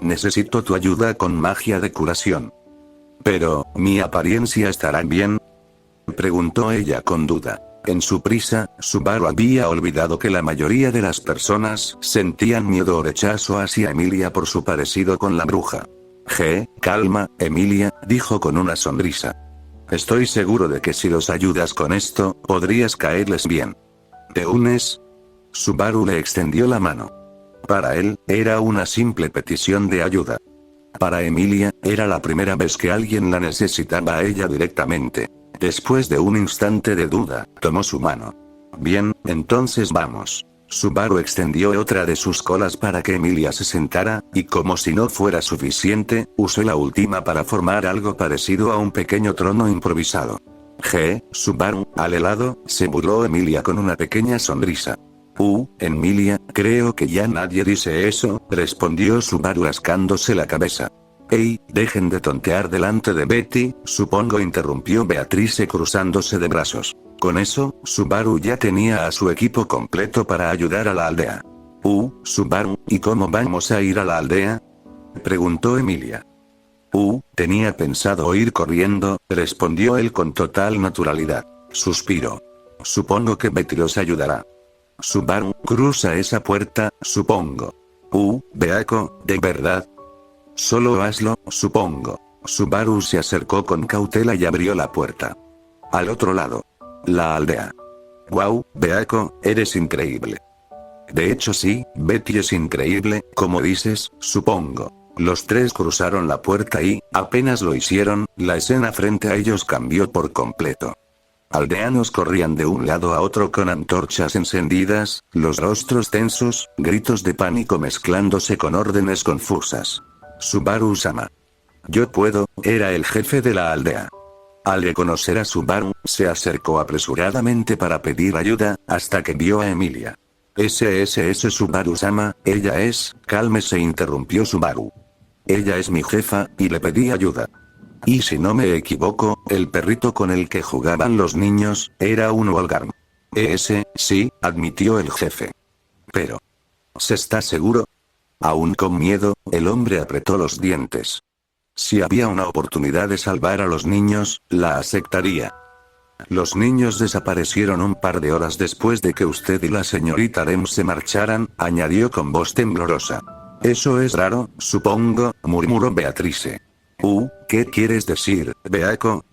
Necesito tu ayuda con magia de curación. Pero, ¿mi apariencia estará bien? Preguntó ella con duda. En su prisa, Subaru había olvidado que la mayoría de las personas sentían miedo o rechazo hacia Emilia por su parecido con la bruja. Calma, Emilia, dijo con una sonrisa. Estoy seguro de que si los ayudas con esto, podrías caerles bien. ¿Te unes? Subaru le extendió la mano. Para él, era una simple petición de ayuda. Para Emilia, era la primera vez que alguien la necesitaba a ella directamente. Después de un instante de duda, tomó su mano. Bien, entonces vamos. Subaru extendió otra de sus colas para que Emilia se sentara, y como si no fuera suficiente, usó la última para formar algo parecido a un pequeño trono improvisado. Subaru, al helado, se burló Emilia con una pequeña sonrisa. Emilia, creo que ya nadie dice eso, respondió Subaru rascándose la cabeza. Hey, dejen de tontear delante de Betty, supongo, interrumpió Beatrice cruzándose de brazos. Con eso, Subaru ya tenía a su equipo completo para ayudar a la aldea. Subaru, ¿y cómo vamos a ir a la aldea? Preguntó Emilia. Tenía pensado ir corriendo, respondió él con total naturalidad. Suspiró. Supongo que Betty los ayudará. Subaru, cruza esa puerta, supongo. Beako, ¿de verdad? Solo hazlo, supongo. Subaru se acercó con cautela y abrió la puerta. Al otro lado. La aldea. Wow, Beako, eres increíble. De hecho sí, Betty es increíble, como dices, supongo. Los tres cruzaron la puerta y, apenas lo hicieron, la escena frente a ellos cambió por completo. Aldeanos corrían de un lado a otro con antorchas encendidas, los rostros tensos, gritos de pánico mezclándose con órdenes confusas. Subaru-sama. Yo puedo, era el jefe de la aldea. Al reconocer a Subaru, se acercó apresuradamente para pedir ayuda, hasta que vio a Emilia. SSS Subaru-sama, ella es, cálmese, interrumpió Subaru. Ella es mi jefa, y le pedí ayuda. Y si no me equivoco, el perrito con el que jugaban los niños, era un Wolgarm. Sí, admitió el jefe. Pero. ¿Se está seguro? Aún con miedo, el hombre apretó los dientes. Si había una oportunidad de salvar a los niños, la aceptaría. Los niños desaparecieron un par de horas después de que usted y la señorita Rem se marcharan, añadió con voz temblorosa. Eso es raro, supongo, murmuró Beatrice. ¿Qué quieres decir, Beako?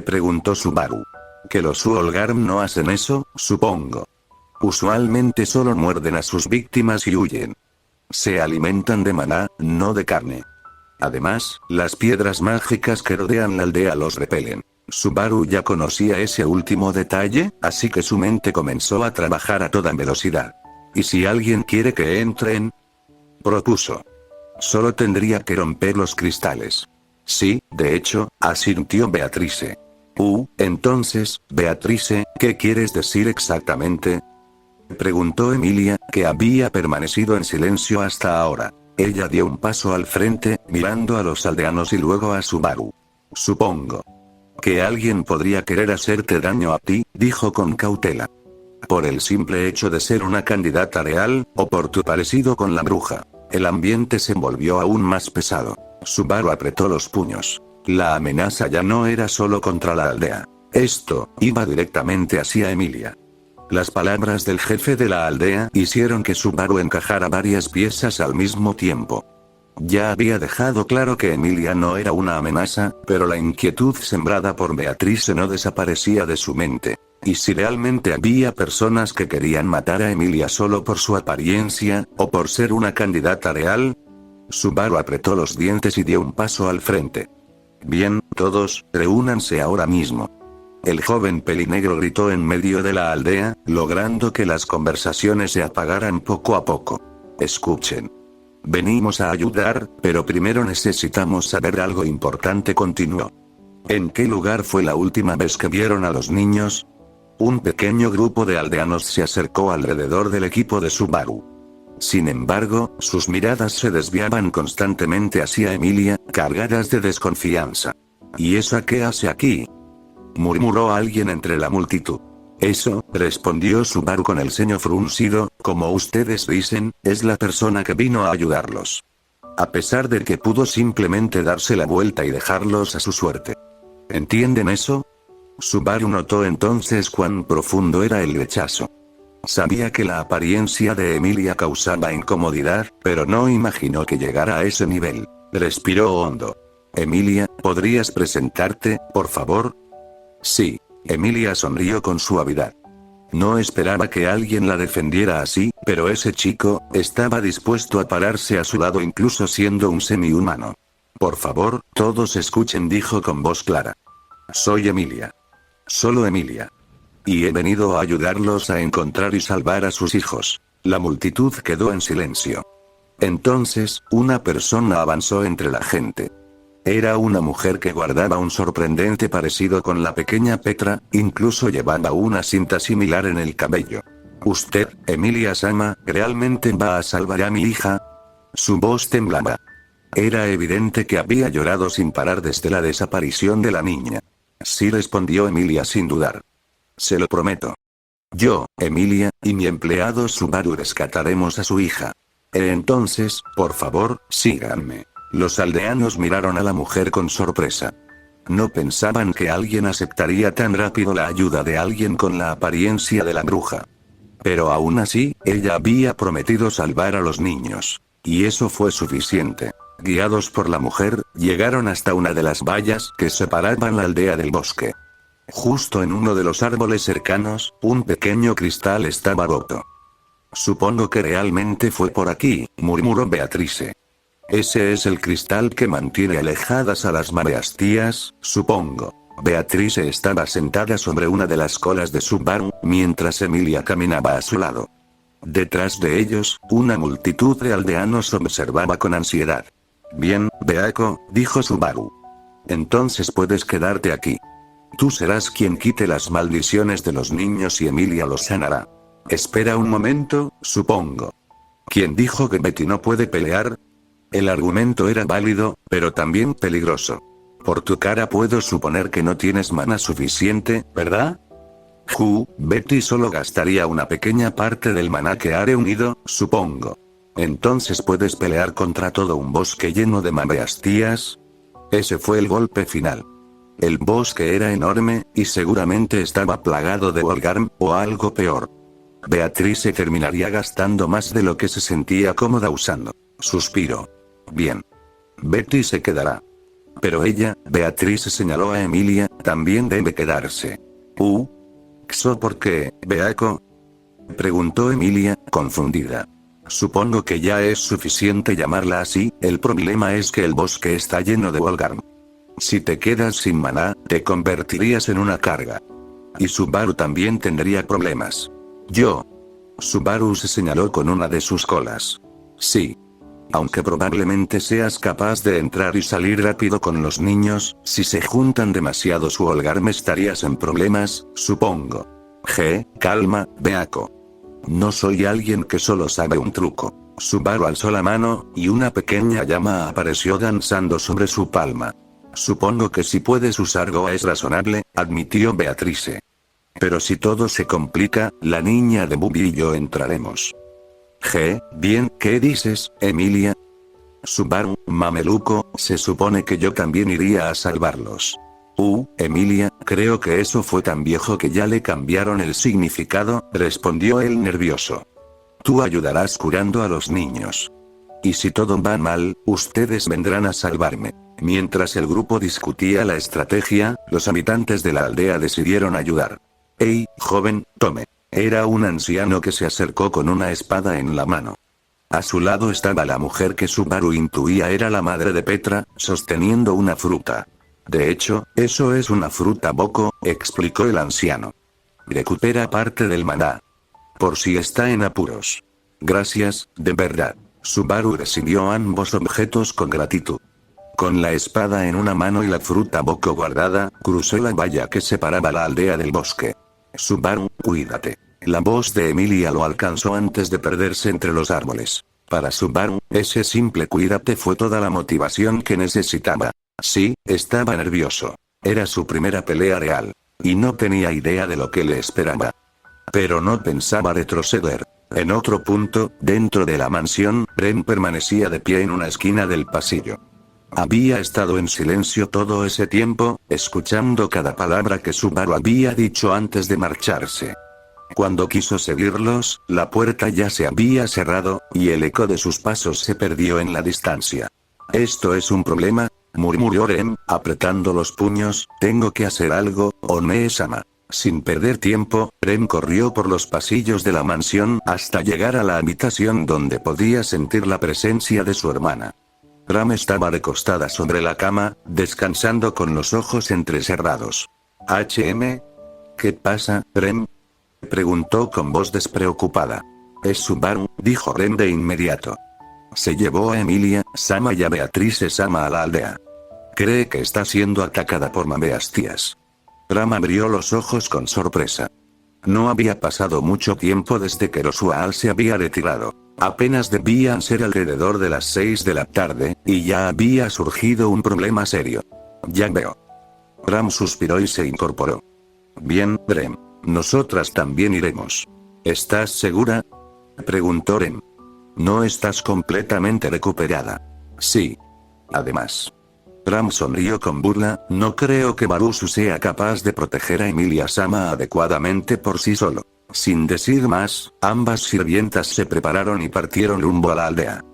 Preguntó Subaru. Que los Wolgarm no hacen eso, supongo. Usualmente solo muerden a sus víctimas y huyen. Se alimentan de maná, no de carne. Además, las piedras mágicas que rodean la aldea los repelen. Subaru ya conocía ese último detalle, así que su mente comenzó a trabajar a toda velocidad. ¿Y si alguien quiere que entren? Propuso. Solo tendría que romper los cristales. Sí, de hecho, asintió Beatrice. Entonces, Beatrice, ¿qué quieres decir exactamente? Preguntó Emilia, que había permanecido en silencio hasta ahora. Ella dio un paso al frente, mirando a los aldeanos y luego a Subaru. Supongo. Que alguien podría querer hacerte daño a ti, dijo con cautela. Por el simple hecho de ser una candidata real, o por tu parecido con la bruja. El ambiente se volvió aún más pesado. Subaru apretó los puños. La amenaza ya no era solo contra la aldea. Esto, iba directamente hacia Emilia. Las palabras del jefe de la aldea hicieron que Subaru encajara varias piezas al mismo tiempo. Ya había dejado claro que Emilia no era una amenaza, pero la inquietud sembrada por Beatrice no desaparecía de su mente. ¿Y si realmente había personas que querían matar a Emilia solo por su apariencia, o por ser una candidata real? Subaru apretó los dientes y dio un paso al frente. Bien, todos, reúnanse ahora mismo. El joven pelinegro gritó en medio de la aldea, logrando que las conversaciones se apagaran poco a poco. Escuchen. Venimos a ayudar, pero primero necesitamos saber algo importante, continuó. ¿En qué lugar fue la última vez que vieron a los niños? Un pequeño grupo de aldeanos se acercó alrededor del equipo de Subaru. Sin embargo, sus miradas se desviaban constantemente hacia Emilia, cargadas de desconfianza. ¿Y esa qué hace aquí?, murmuró alguien entre la multitud. Eso, respondió Subaru con el ceño fruncido, como ustedes dicen, es la persona que vino a ayudarlos. A pesar de que pudo simplemente darse la vuelta y dejarlos a su suerte. ¿Entienden eso? Subaru notó entonces cuán profundo era el rechazo. Sabía que la apariencia de Emilia causaba incomodidad, pero no imaginó que llegara a ese nivel. Respiró hondo. Emilia, ¿podrías presentarte, por favor? Sí. Emilia sonrió con suavidad. No esperaba que alguien la defendiera así, pero ese chico, estaba dispuesto a pararse a su lado incluso siendo un semi-humano. Por favor, todos escuchen, dijo con voz clara. Soy Emilia. Solo Emilia. Y he venido a ayudarlos a encontrar y salvar a sus hijos. La multitud quedó en silencio. Entonces, una persona avanzó entre la gente. Era una mujer que guardaba un sorprendente parecido con la pequeña Petra, incluso llevaba una cinta similar en el cabello. ¿Usted, Emilia Sama, realmente va a salvar a mi hija? Su voz temblaba. Era evidente que había llorado sin parar desde la desaparición de la niña. Sí, respondió Emilia sin dudar. Se lo prometo. Yo, Emilia, y mi empleado Subaru rescataremos a su hija. Entonces, por favor, síganme. Los aldeanos miraron a la mujer con sorpresa. No pensaban que alguien aceptaría tan rápido la ayuda de alguien con la apariencia de la bruja. Pero aún así, ella había prometido salvar a los niños. Y eso fue suficiente. Guiados por la mujer, llegaron hasta una de las vallas que separaban la aldea del bosque. Justo en uno de los árboles cercanos, un pequeño cristal estaba roto. Supongo que realmente fue por aquí, murmuró Beatrice. Ese es el cristal que mantiene alejadas a las mareastías, supongo. Beatrice estaba sentada sobre una de las colas de Subaru, mientras Emilia caminaba a su lado. Detrás de ellos, una multitud de aldeanos observaba con ansiedad. Bien, Beako, dijo Subaru. Entonces puedes quedarte aquí. Tú serás quien quite las maldiciones de los niños y Emilia los sanará. Espera un momento, supongo. ¿Quién dijo que Betty no puede pelear? El argumento era válido, pero también peligroso. Por tu cara puedo suponer que no tienes mana suficiente, ¿verdad? Betty solo gastaría una pequeña parte del maná que ha reunido, supongo. Entonces puedes pelear contra todo un bosque lleno de mareastías. Ese fue el golpe final. El bosque era enorme, y seguramente estaba plagado de Wolgarm, o algo peor. Beatrice terminaría gastando más de lo que se sentía cómoda usando. Suspiró. Bien. Betty se quedará. Pero ella, Beatrice señaló a Emilia, también debe quedarse. ¿Por qué, Beako? Preguntó Emilia, confundida. Supongo que ya es suficiente llamarla así, el problema es que el bosque está lleno de Wolgarm. Si te quedas sin maná, te convertirías en una carga. Y Subaru también tendría problemas. Subaru se señaló con una de sus colas. Sí. Aunque probablemente seas capaz de entrar y salir rápido con los niños, si se juntan demasiados Wolgarm estarías en problemas, supongo. Calma, Beako. No soy alguien que solo sabe un truco. Subaru alzó la mano, y una pequeña llama apareció danzando sobre su palma. Supongo que si puedes usar Goa es razonable, admitió Beatrice. Pero si todo se complica, la niña de Bubi y yo entraremos. Bien, ¿qué dices, Emilia? Subaru, mameluco, se supone que yo también iría a salvarlos. Emilia, creo que eso fue tan viejo que ya le cambiaron el significado, respondió él nervioso. Tú ayudarás curando a los niños. Y si todo va mal, ustedes vendrán a salvarme. Mientras el grupo discutía la estrategia, los habitantes de la aldea decidieron ayudar. «Hey, joven, tome». Era un anciano que se acercó con una espada en la mano. A su lado estaba la mujer que Subaru intuía era la madre de Petra, sosteniendo una fruta. «De hecho, eso es una fruta Boko», explicó el anciano. «Recupera parte del maná. Por si está en apuros». «Gracias, de verdad». Subaru recibió ambos objetos con gratitud. Con la espada en una mano y la fruta Boko guardada, cruzó la valla que separaba la aldea del bosque. «Subaru, cuídate». La voz de Emilia lo alcanzó antes de perderse entre los árboles. Para Subaru, ese simple cuídate fue toda la motivación que necesitaba. Sí, estaba nervioso. Era su primera pelea real. Y no tenía idea de lo que le esperaba. Pero no pensaba retroceder. En otro punto, dentro de la mansión, Ren permanecía de pie en una esquina del pasillo. Había estado en silencio todo ese tiempo, escuchando cada palabra que Subaru había dicho antes de marcharse. Cuando quiso seguirlos, la puerta ya se había cerrado, y el eco de sus pasos se perdió en la distancia. «Esto es un problema», murmuró Ren, apretando los puños. «Tengo que hacer algo, One-sama». Sin perder tiempo, Ren corrió por los pasillos de la mansión hasta llegar a la habitación donde podía sentir la presencia de su hermana. Ram estaba recostada sobre la cama, descansando con los ojos entrecerrados. «¿Qué pasa, Ren?», preguntó con voz despreocupada. «Es Subaru», dijo Ren de inmediato. Se llevó a Emilia-sama y a Beatrice-sama a la aldea. Cree que está siendo atacada por mambestias. Ram abrió los ojos con sorpresa. No había pasado mucho tiempo desde que Rosual se había retirado. Apenas debían ser alrededor de las 6 de la tarde, y ya había surgido un problema serio. «Ya veo». Ram suspiró y se incorporó. «Bien, Rem. Nosotras también iremos». «¿Estás segura?», preguntó Ren. «No estás completamente recuperada». «Sí. Además». Ram sonrió con burla. «No creo que Barusu sea capaz de proteger a Emilia-sama adecuadamente por sí solo». Sin decir más, ambas sirvientas se prepararon y partieron rumbo a la aldea.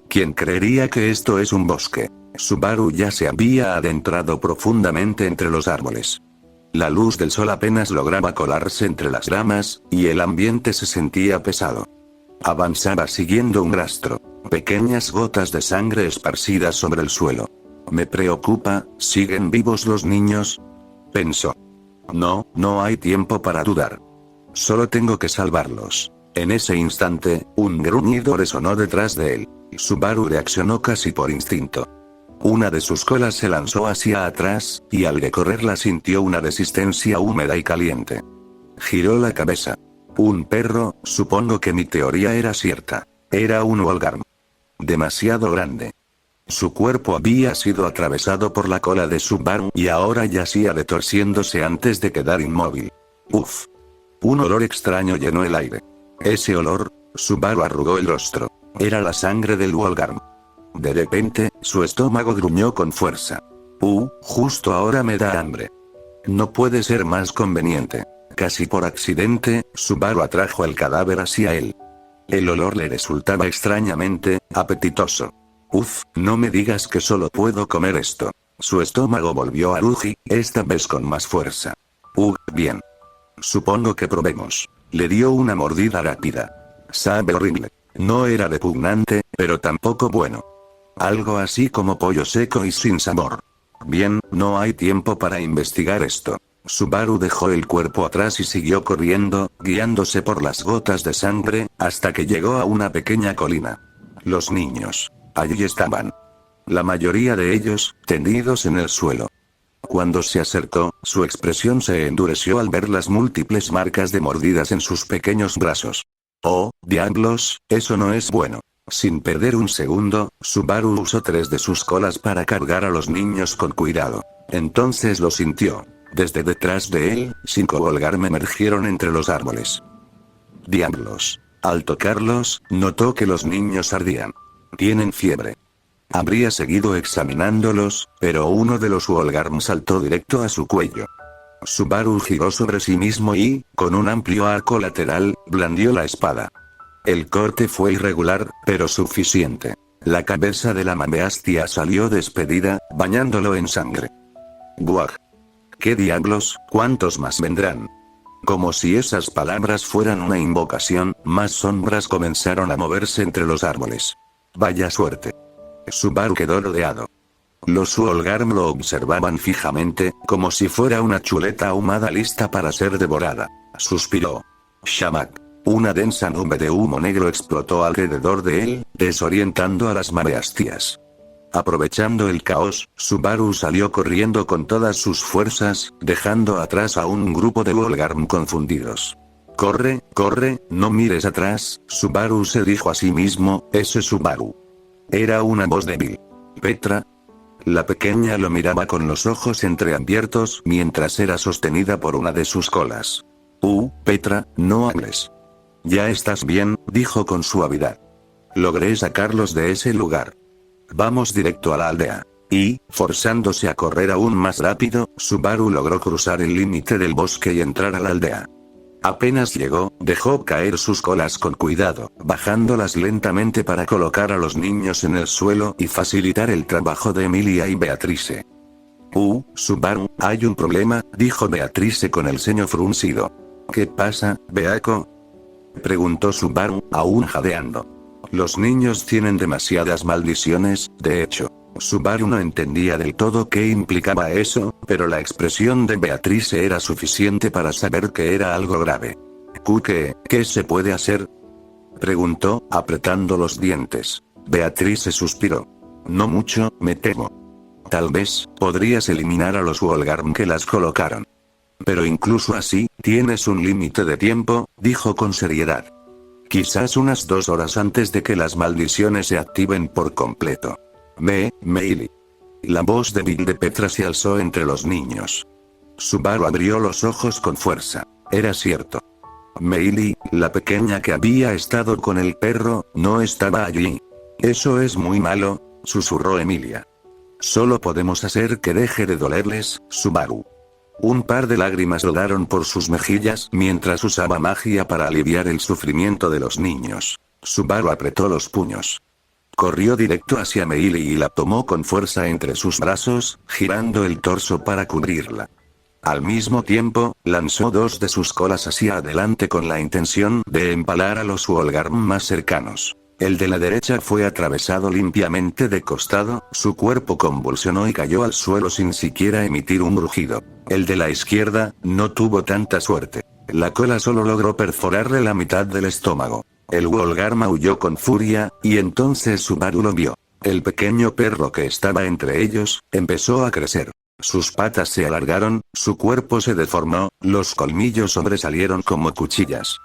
¿Quién creería que esto es un bosque? Subaru ya se había adentrado profundamente entre los árboles. La luz del sol apenas lograba colarse entre las ramas, y el ambiente se sentía pesado. Avanzaba siguiendo un rastro. Pequeñas gotas de sangre esparcidas sobre el suelo. «Me preocupa, ¿siguen vivos los niños?», pensó. No hay tiempo para dudar. Solo tengo que salvarlos». En ese instante, un gruñido resonó detrás de él. Subaru reaccionó casi por instinto. Una de sus colas se lanzó hacia atrás, y al recorrerla sintió una resistencia húmeda y caliente. Giró la cabeza. Un perro, supongo que mi teoría era cierta. Era un Wolgarm. Demasiado grande. Su cuerpo había sido atravesado por la cola de Subaru y ahora yacía retorciéndose antes de quedar inmóvil. Uf. Un olor extraño llenó el aire. Ese olor, Subaru arrugó el rostro. Era la sangre del Wolgarm. De repente, su estómago gruñó con fuerza. Justo ahora me da hambre. No puede ser más conveniente. Casi por accidente, Subaru atrajo el cadáver hacia él. El olor le resultaba extrañamente apetitoso. No me digas que solo puedo comer esto. Su estómago volvió a rugir, esta vez con más fuerza. Bien. Supongo que probemos. Le dio una mordida rápida. Sabe horrible. No era repugnante, pero tampoco bueno. Algo así como pollo seco y sin sabor. Bien, no hay tiempo para investigar esto. Subaru dejó el cuerpo atrás y siguió corriendo, guiándose por las gotas de sangre, hasta que llegó a una pequeña colina. Los niños. Allí estaban. La mayoría de ellos, tendidos en el suelo. Cuando se acercó, su expresión se endureció al ver las múltiples marcas de mordidas en sus pequeños brazos. ¡Oh, diablos! Eso no es bueno. Sin perder un segundo, Subaru usó 3 de sus colas para cargar a los niños con cuidado. Entonces lo sintió. Desde detrás de él, 5 Wolgarm emergieron entre los árboles. ¡Diablos! Al tocarlos, notó que los niños ardían. Tienen fiebre. Habría seguido examinándolos, pero uno de los Wolgarm saltó directo a su cuello. Subaru giró sobre sí mismo y, con un amplio arco lateral, blandió la espada. El corte fue irregular, pero suficiente. La cabeza de la mambeastia salió despedida, bañándolo en sangre. ¡Buah! ¿Qué diablos? ¿Cuántos más vendrán? Como si esas palabras fueran una invocación, más sombras comenzaron a moverse entre los árboles. Vaya suerte. Subaru quedó rodeado. Los Suolgarm lo observaban fijamente, como si fuera una chuleta ahumada lista para ser devorada. Suspiró. Shamak. Una densa nube de humo negro explotó alrededor de él, desorientando a las mambeastias. Aprovechando el caos, Subaru salió corriendo con todas sus fuerzas, dejando atrás a un grupo de Suolgarm confundidos. Corre, corre, no mires atrás, Subaru se dijo a sí mismo, ese Subaru. Era una voz débil. Petra. La pequeña lo miraba con los ojos entreabiertos mientras era sostenida por una de sus colas. Petra, no hables. Ya estás bien, dijo con suavidad. Logré sacarlos de ese lugar. Vamos directo a la aldea. Y, forzándose a correr aún más rápido, Subaru logró cruzar el límite del bosque y entrar a la aldea. Apenas llegó, dejó caer sus colas con cuidado, bajándolas lentamente para colocar a los niños en el suelo y facilitar el trabajo de Emilia y Beatrice. Subaru, hay un problema, dijo Beatrice con el ceño fruncido. ¿Qué pasa, Beako? Preguntó Subaru, aún jadeando. Los niños tienen demasiadas maldiciones, de hecho. Subaru no entendía del todo qué implicaba eso, pero la expresión de Beatrice era suficiente para saber que era algo grave. ¿Qué se puede hacer? Preguntó, apretando los dientes. Beatrice suspiró. No mucho, me temo. Tal vez, podrías eliminar a los Suolgarm que las colocaron. Pero incluso así, tienes un límite de tiempo, dijo con seriedad. Quizás unas 2 horas antes de que las maldiciones se activen por completo. Meili. La voz débil de Petra se alzó entre los niños. Subaru abrió los ojos con fuerza. Era cierto. Meili, la pequeña que había estado con el perro, no estaba allí. Eso es muy malo, susurró Emilia. Solo podemos hacer que deje de dolerles, Subaru. Un par de lágrimas rodaron por sus mejillas mientras usaba magia para aliviar el sufrimiento de los niños. Subaru apretó los puños. Corrió directo hacia Meili y la tomó con fuerza entre sus brazos, girando el torso para cubrirla. Al mismo tiempo, lanzó 2 de sus colas hacia adelante con la intención de empalar a los Suolgarm más cercanos. El de la derecha fue atravesado limpiamente de costado, su cuerpo convulsionó y cayó al suelo sin siquiera emitir un rugido. El de la izquierda, no tuvo tanta suerte. La cola solo logró perforarle la mitad del estómago. El Suolgarm aulló con furia, y entonces Subaru lo vio. El pequeño perro que estaba entre ellos, empezó a crecer. Sus patas se alargaron, su cuerpo se deformó, los colmillos sobresalieron como cuchillas.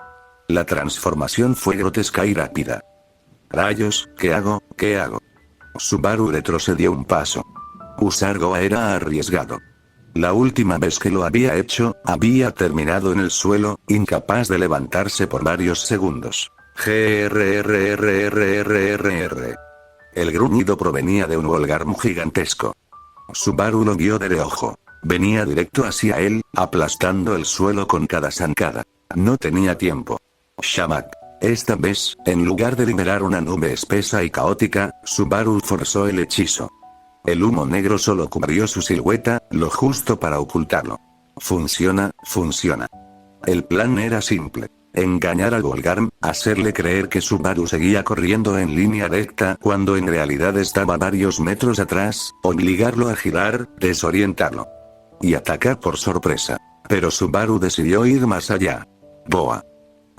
La transformación fue grotesca y rápida. Rayos, ¿qué hago? ¿Qué hago? Subaru retrocedió un paso. Usar Goa era arriesgado. La última vez que lo había hecho, había terminado en el suelo, incapaz de levantarse por varios segundos. GRRRRRRR. El gruñido provenía de un Suolgarm gigantesco. Subaru lo vio de reojo. Venía directo hacia él, aplastando el suelo con cada zancada. No tenía tiempo. Shamak. Esta vez, en lugar de liberar una nube espesa y caótica, Subaru forzó el hechizo. El humo negro solo cubrió su silueta, lo justo para ocultarlo. Funciona. El plan era simple. Engañar al Suolgarm, hacerle creer que Subaru seguía corriendo en línea recta cuando en realidad estaba varios metros atrás, obligarlo a girar, desorientarlo. Y atacar por sorpresa. Pero Subaru decidió ir más allá. Boa.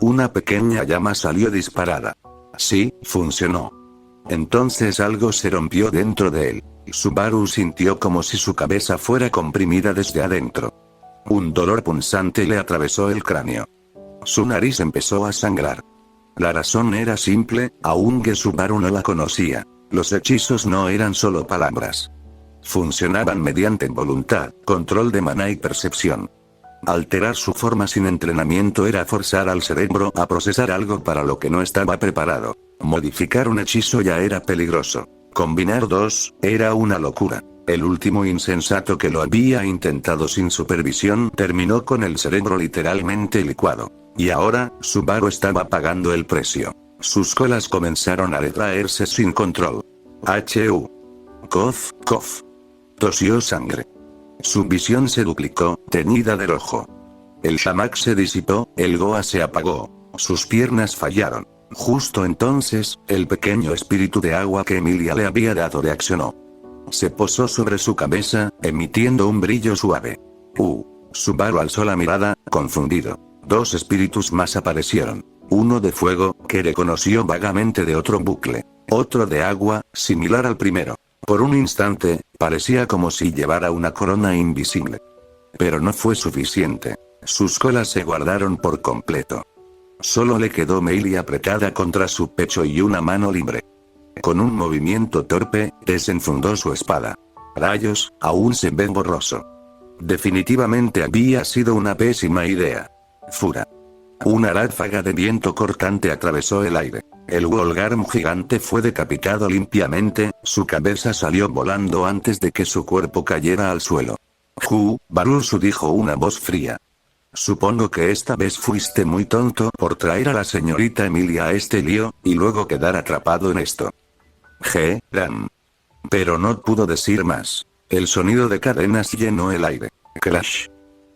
Una pequeña llama salió disparada. Sí, funcionó. Entonces algo se rompió dentro de él. Subaru sintió como si su cabeza fuera comprimida desde adentro. Un dolor punzante le atravesó el cráneo. Su nariz empezó a sangrar. La razón era simple, aunque Subaru no la conocía. Los hechizos no eran solo palabras. Funcionaban mediante voluntad, control de maná y percepción. Alterar su forma sin entrenamiento era forzar al cerebro a procesar algo para lo que no estaba preparado. Modificar un hechizo ya era peligroso. Combinar 2, era una locura. El último insensato que lo había intentado sin supervisión terminó con el cerebro literalmente licuado. Y ahora, Subaru estaba pagando el precio. Sus colas comenzaron a retraerse sin control. Cof, cof. Tosió sangre. Su visión se duplicó, teñida de rojo. El shamak se disipó, el Goa se apagó. Sus piernas fallaron. Justo entonces, el pequeño espíritu de agua que Emilia le había dado reaccionó. Se posó sobre su cabeza, emitiendo un brillo suave. Subaru alzó la mirada, confundido. Dos espíritus más aparecieron. Uno de fuego, que reconoció vagamente de otro bucle. Otro de agua, similar al primero. Por un instante, parecía como si llevara una corona invisible. Pero no fue suficiente. Sus colas se guardaron por completo. Solo le quedó Meili apretada contra su pecho y una mano libre. Con un movimiento torpe, desenfundó su espada. Rayos, aún se ve borroso. Definitivamente había sido una pésima idea. Fura. Una ráfaga de viento cortante atravesó el aire. El Wolgarm gigante fue decapitado limpiamente, su cabeza salió volando antes de que su cuerpo cayera al suelo. Barusu dijo una voz fría. Supongo que esta vez fuiste muy tonto por traer a la señorita Emilia a este lío, y luego quedar atrapado en esto. Ram. Pero no pudo decir más. El sonido de cadenas llenó el aire. Crash.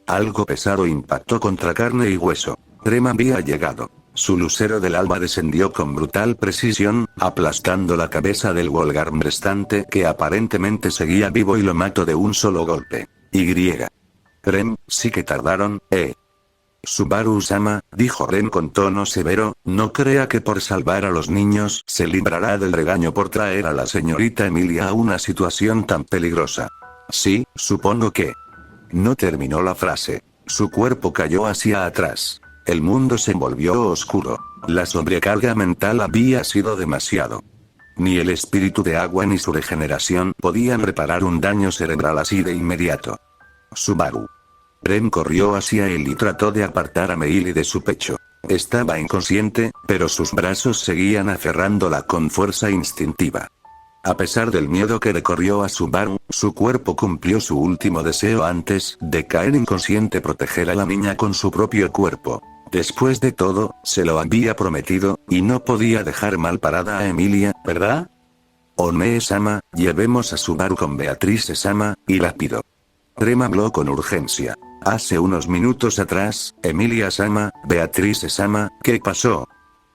Algo pesado impactó contra carne y hueso. Rem había llegado. Su lucero del alba descendió con brutal precisión, aplastando la cabeza del Wolgarm restante que aparentemente seguía vivo y lo mató de un solo golpe. Rem, sí que tardaron, Subaru-sama, dijo Ren con tono severo, no crea que por salvar a los niños se librará del regaño por traer a la señorita Emilia a una situación tan peligrosa. Sí, supongo que. No terminó la frase. Su cuerpo cayó hacia atrás. El mundo se volvió oscuro. La sobrecarga mental había sido demasiado. Ni el espíritu de agua ni su regeneración podían reparar un daño cerebral así de inmediato. Subaru. Ren corrió hacia él y trató de apartar a Meili de su pecho. Estaba inconsciente, pero sus brazos seguían aferrándola con fuerza instintiva. A pesar del miedo que recorrió a Subaru, su cuerpo cumplió su último deseo antes de caer inconsciente: proteger a la niña con su propio cuerpo. Después de todo, se lo había prometido, y no podía dejar mal parada a Emilia, ¿verdad? One-sama, llevemos a Subaru con Beatrice-sama, y rápido. Rem habló con urgencia. Hace unos minutos atrás, Emilia-sama, Beatrice-sama, ¿qué pasó?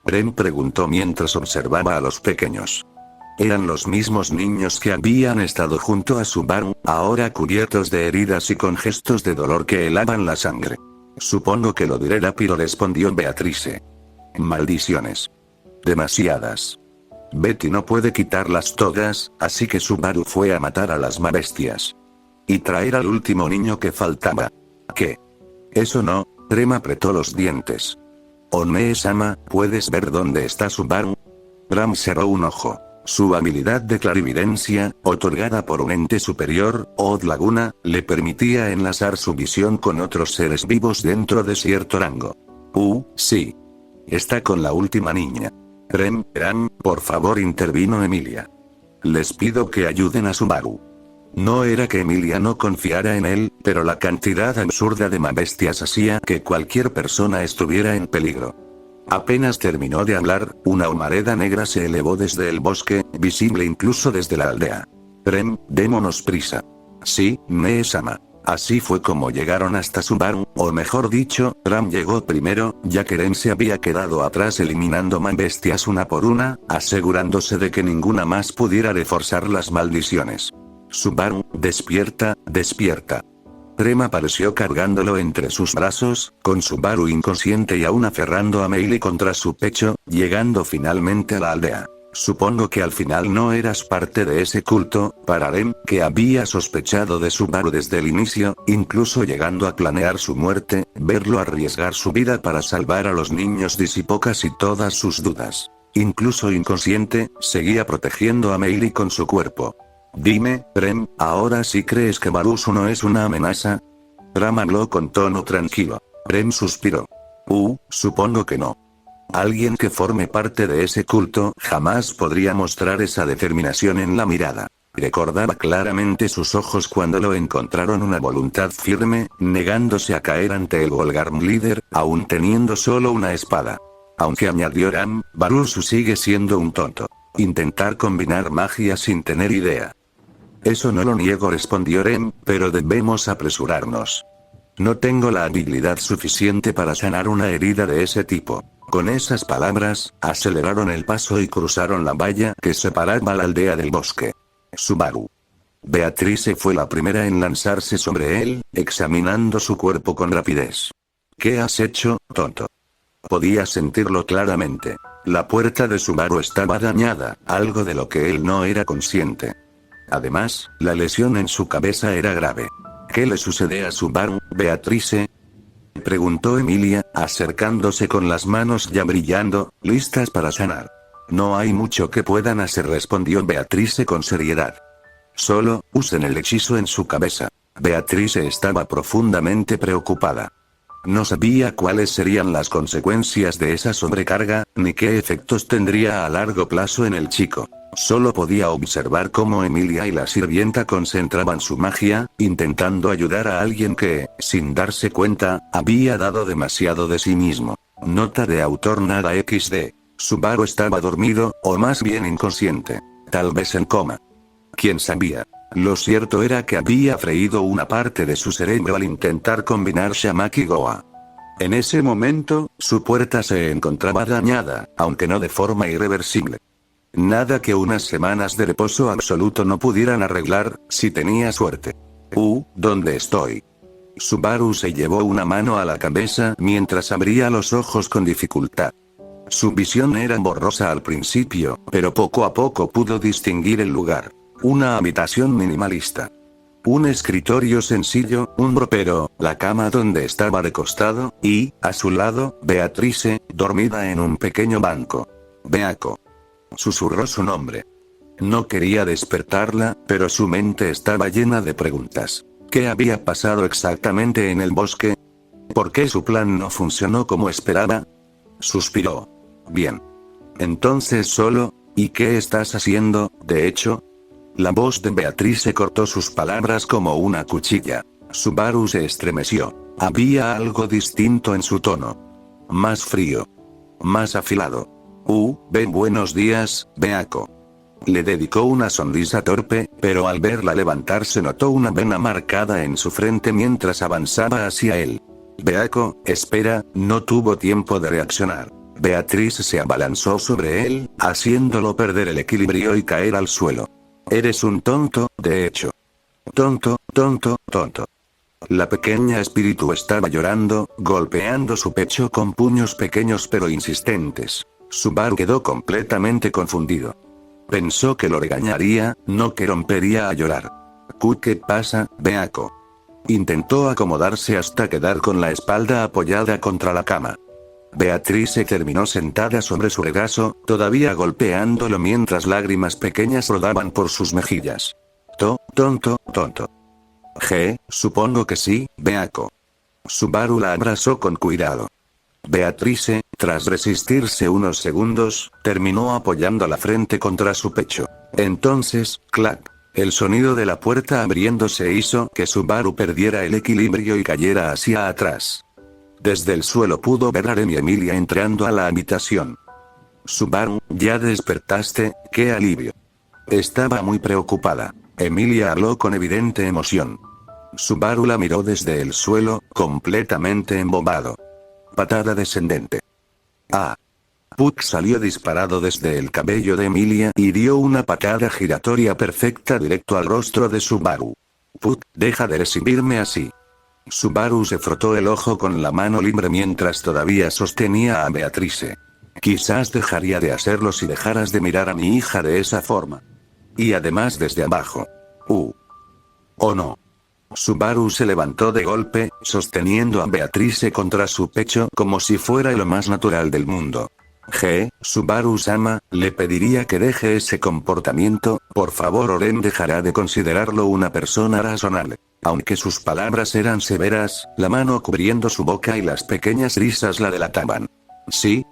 Rem preguntó mientras observaba a los pequeños. Eran los mismos niños que habían estado junto a Subaru, ahora cubiertos de heridas y con gestos de dolor que helaban la sangre. Supongo que lo diré rápido, respondió Beatrice. Maldiciones. Demasiadas. Betty no puede quitarlas todas, así que Subaru fue a matar a las bestias. Y traer al último niño que faltaba. ¿Qué? Eso no. Rem apretó los dientes. One-sama, ¿puedes ver dónde está Subaru? Ram cerró un ojo. Su habilidad de clarividencia, otorgada por un ente superior, Odd Laguna, le permitía enlazar su visión con otros seres vivos dentro de cierto rango. Sí. Está con la última niña. Ram, por favor, intervino Emilia. Les pido que ayuden a Subaru. No era que Emilia no confiara en él, pero la cantidad absurda de bestias hacía que cualquier persona estuviera en peligro. Apenas terminó de hablar, una humareda negra se elevó desde el bosque, visible incluso desde la aldea. Rem, démonos prisa. Sí, Nee-sama. Así fue como llegaron hasta Subaru, o mejor dicho, Ram llegó primero, ya que Rem se había quedado atrás eliminando bestias una por una, asegurándose de que ninguna más pudiera reforzar las maldiciones. Subaru, despierta, despierta. Rem apareció cargándolo entre sus brazos, con Subaru inconsciente y aún aferrando a Meili contra su pecho, llegando finalmente a la aldea. Supongo que al final no eras parte de ese culto, para Rem, que había sospechado de Subaru desde el inicio, incluso llegando a planear su muerte. Verlo arriesgar su vida para salvar a los niños disipó casi todas sus dudas. Incluso inconsciente, seguía protegiendo a Meili con su cuerpo. Dime, Rem, ¿ahora sí crees que Barusu no es una amenaza? Ram habló con tono tranquilo. Rem suspiró. Supongo que no. Alguien que forme parte de ese culto jamás podría mostrar esa determinación en la mirada. Recordaba claramente sus ojos cuando lo encontraron una voluntad firme, negándose a caer ante el Wolgarm líder, aún teniendo solo una espada. Aunque añadió Ram, Barusu sigue siendo un tonto. Intentar combinar magia sin tener idea. Eso no lo niego, respondió Rem, pero debemos apresurarnos. No tengo la habilidad suficiente para sanar una herida de ese tipo. Con esas palabras, aceleraron el paso y cruzaron la valla que separaba la aldea del bosque. Subaru. Beatrice fue la primera en lanzarse sobre él, examinando su cuerpo con rapidez. ¿Qué has hecho, tonto? Podía sentirlo claramente. La puerta de Subaru estaba dañada, algo de lo que él no era consciente. Además, la lesión en su cabeza era grave. ¿Qué le sucede a Subaru, Beatrice? Preguntó Emilia, acercándose con las manos ya brillando, listas para sanar. No hay mucho que puedan hacer, respondió Beatrice con seriedad. Solo, usen el hechizo en su cabeza. Beatrice estaba profundamente preocupada. No sabía cuáles serían las consecuencias de esa sobrecarga, ni qué efectos tendría a largo plazo en el chico. Solo podía observar cómo Emilia y la sirvienta concentraban su magia, intentando ayudar a alguien que, sin darse cuenta, había dado demasiado de sí mismo. Nota de autor nada XD. Subaru estaba dormido, o más bien inconsciente. Tal vez en coma. ¿Quién sabía? Lo cierto era que había freído una parte de su cerebro al intentar combinar Shamaki Goa. En ese momento, su puerta se encontraba dañada, aunque no de forma irreversible. Nada que unas semanas de reposo absoluto no pudieran arreglar, si tenía suerte. ¿Dónde estoy? Subaru se llevó una mano a la cabeza mientras abría los ojos con dificultad. Su visión era borrosa al principio, pero poco a poco pudo distinguir el lugar. Una habitación minimalista. Un escritorio sencillo, un ropero, la cama donde estaba recostado, y, a su lado, Beatrice, dormida en un pequeño banco. Beako. Susurró su nombre. No quería despertarla, pero su mente estaba llena de preguntas. ¿Qué había pasado exactamente en el bosque? ¿Por qué su plan no funcionó como esperaba? Suspiró. Bien. Entonces solo, ¿y qué estás haciendo, de hecho? La voz de Beatrice cortó sus palabras como una cuchilla. Subaru se estremeció. Había algo distinto en su tono. Más frío. Más afilado. Buenos días, Beako. Le dedicó una sonrisa torpe, pero al verla levantarse notó una vena marcada en su frente mientras avanzaba hacia él. Beako, espera, no tuvo tiempo de reaccionar. Beatrice se abalanzó sobre él, haciéndolo perder el equilibrio y caer al suelo. Eres un tonto, de hecho. Tonto. La pequeña espíritu estaba llorando, golpeando su pecho con puños pequeños pero insistentes. Subaru quedó completamente confundido. Pensó que lo regañaría, no que rompería a llorar. ¿Qué pasa, Beako? Intentó acomodarse hasta quedar con la espalda apoyada contra la cama. Beatrice terminó sentada sobre su regazo, todavía golpeándolo mientras lágrimas pequeñas rodaban por sus mejillas. Tonto. Supongo que sí, Beako. Subaru la abrazó con cuidado. Beatrice, tras resistirse unos segundos, terminó apoyando la frente contra su pecho. Entonces, clac. El sonido de la puerta abriéndose hizo que Subaru perdiera el equilibrio y cayera hacia atrás. Desde el suelo pudo ver a Rem y Emilia entrando a la habitación. Subaru, ¿ya despertaste? ¡Qué alivio! Estaba muy preocupada. Emilia habló con evidente emoción. Subaru la miró desde el suelo, completamente embobado. Patada descendente. Puck salió disparado desde el cabello de Emilia y dio una patada giratoria perfecta directo al rostro de Subaru. Puck, deja de recibirme así. Subaru se frotó el ojo con la mano libre mientras todavía sostenía a Beatrice. Quizás dejaría de hacerlo si dejaras de mirar a mi hija de esa forma. Y además desde abajo. Oh no. Subaru se levantó de golpe, sosteniendo a Beatrice contra su pecho como si fuera lo más natural del mundo. Subaru-sama, le pediría que deje ese comportamiento, por favor. Oren dejará de considerarlo una persona razonable. Aunque sus palabras eran severas, la mano cubriendo su boca y las pequeñas risas la delataban. Sí.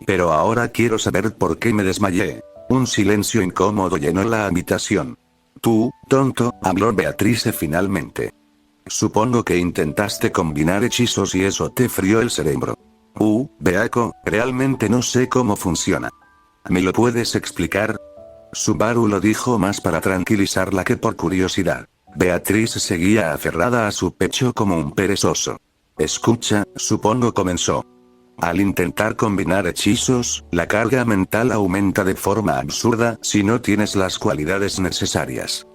Pero ahora quiero saber por qué me desmayé. Un silencio incómodo llenó la habitación. Tú, tonto, habló Beatrice finalmente. Supongo que intentaste combinar hechizos y eso te frió el cerebro. Beako, realmente no sé cómo funciona. ¿Me lo puedes explicar? Subaru lo dijo más para tranquilizarla que por curiosidad. Beatriz seguía aferrada a su pecho como un perezoso. Escucha, supongo comenzó. Al intentar combinar hechizos, la carga mental aumenta de forma absurda si no tienes las cualidades necesarias.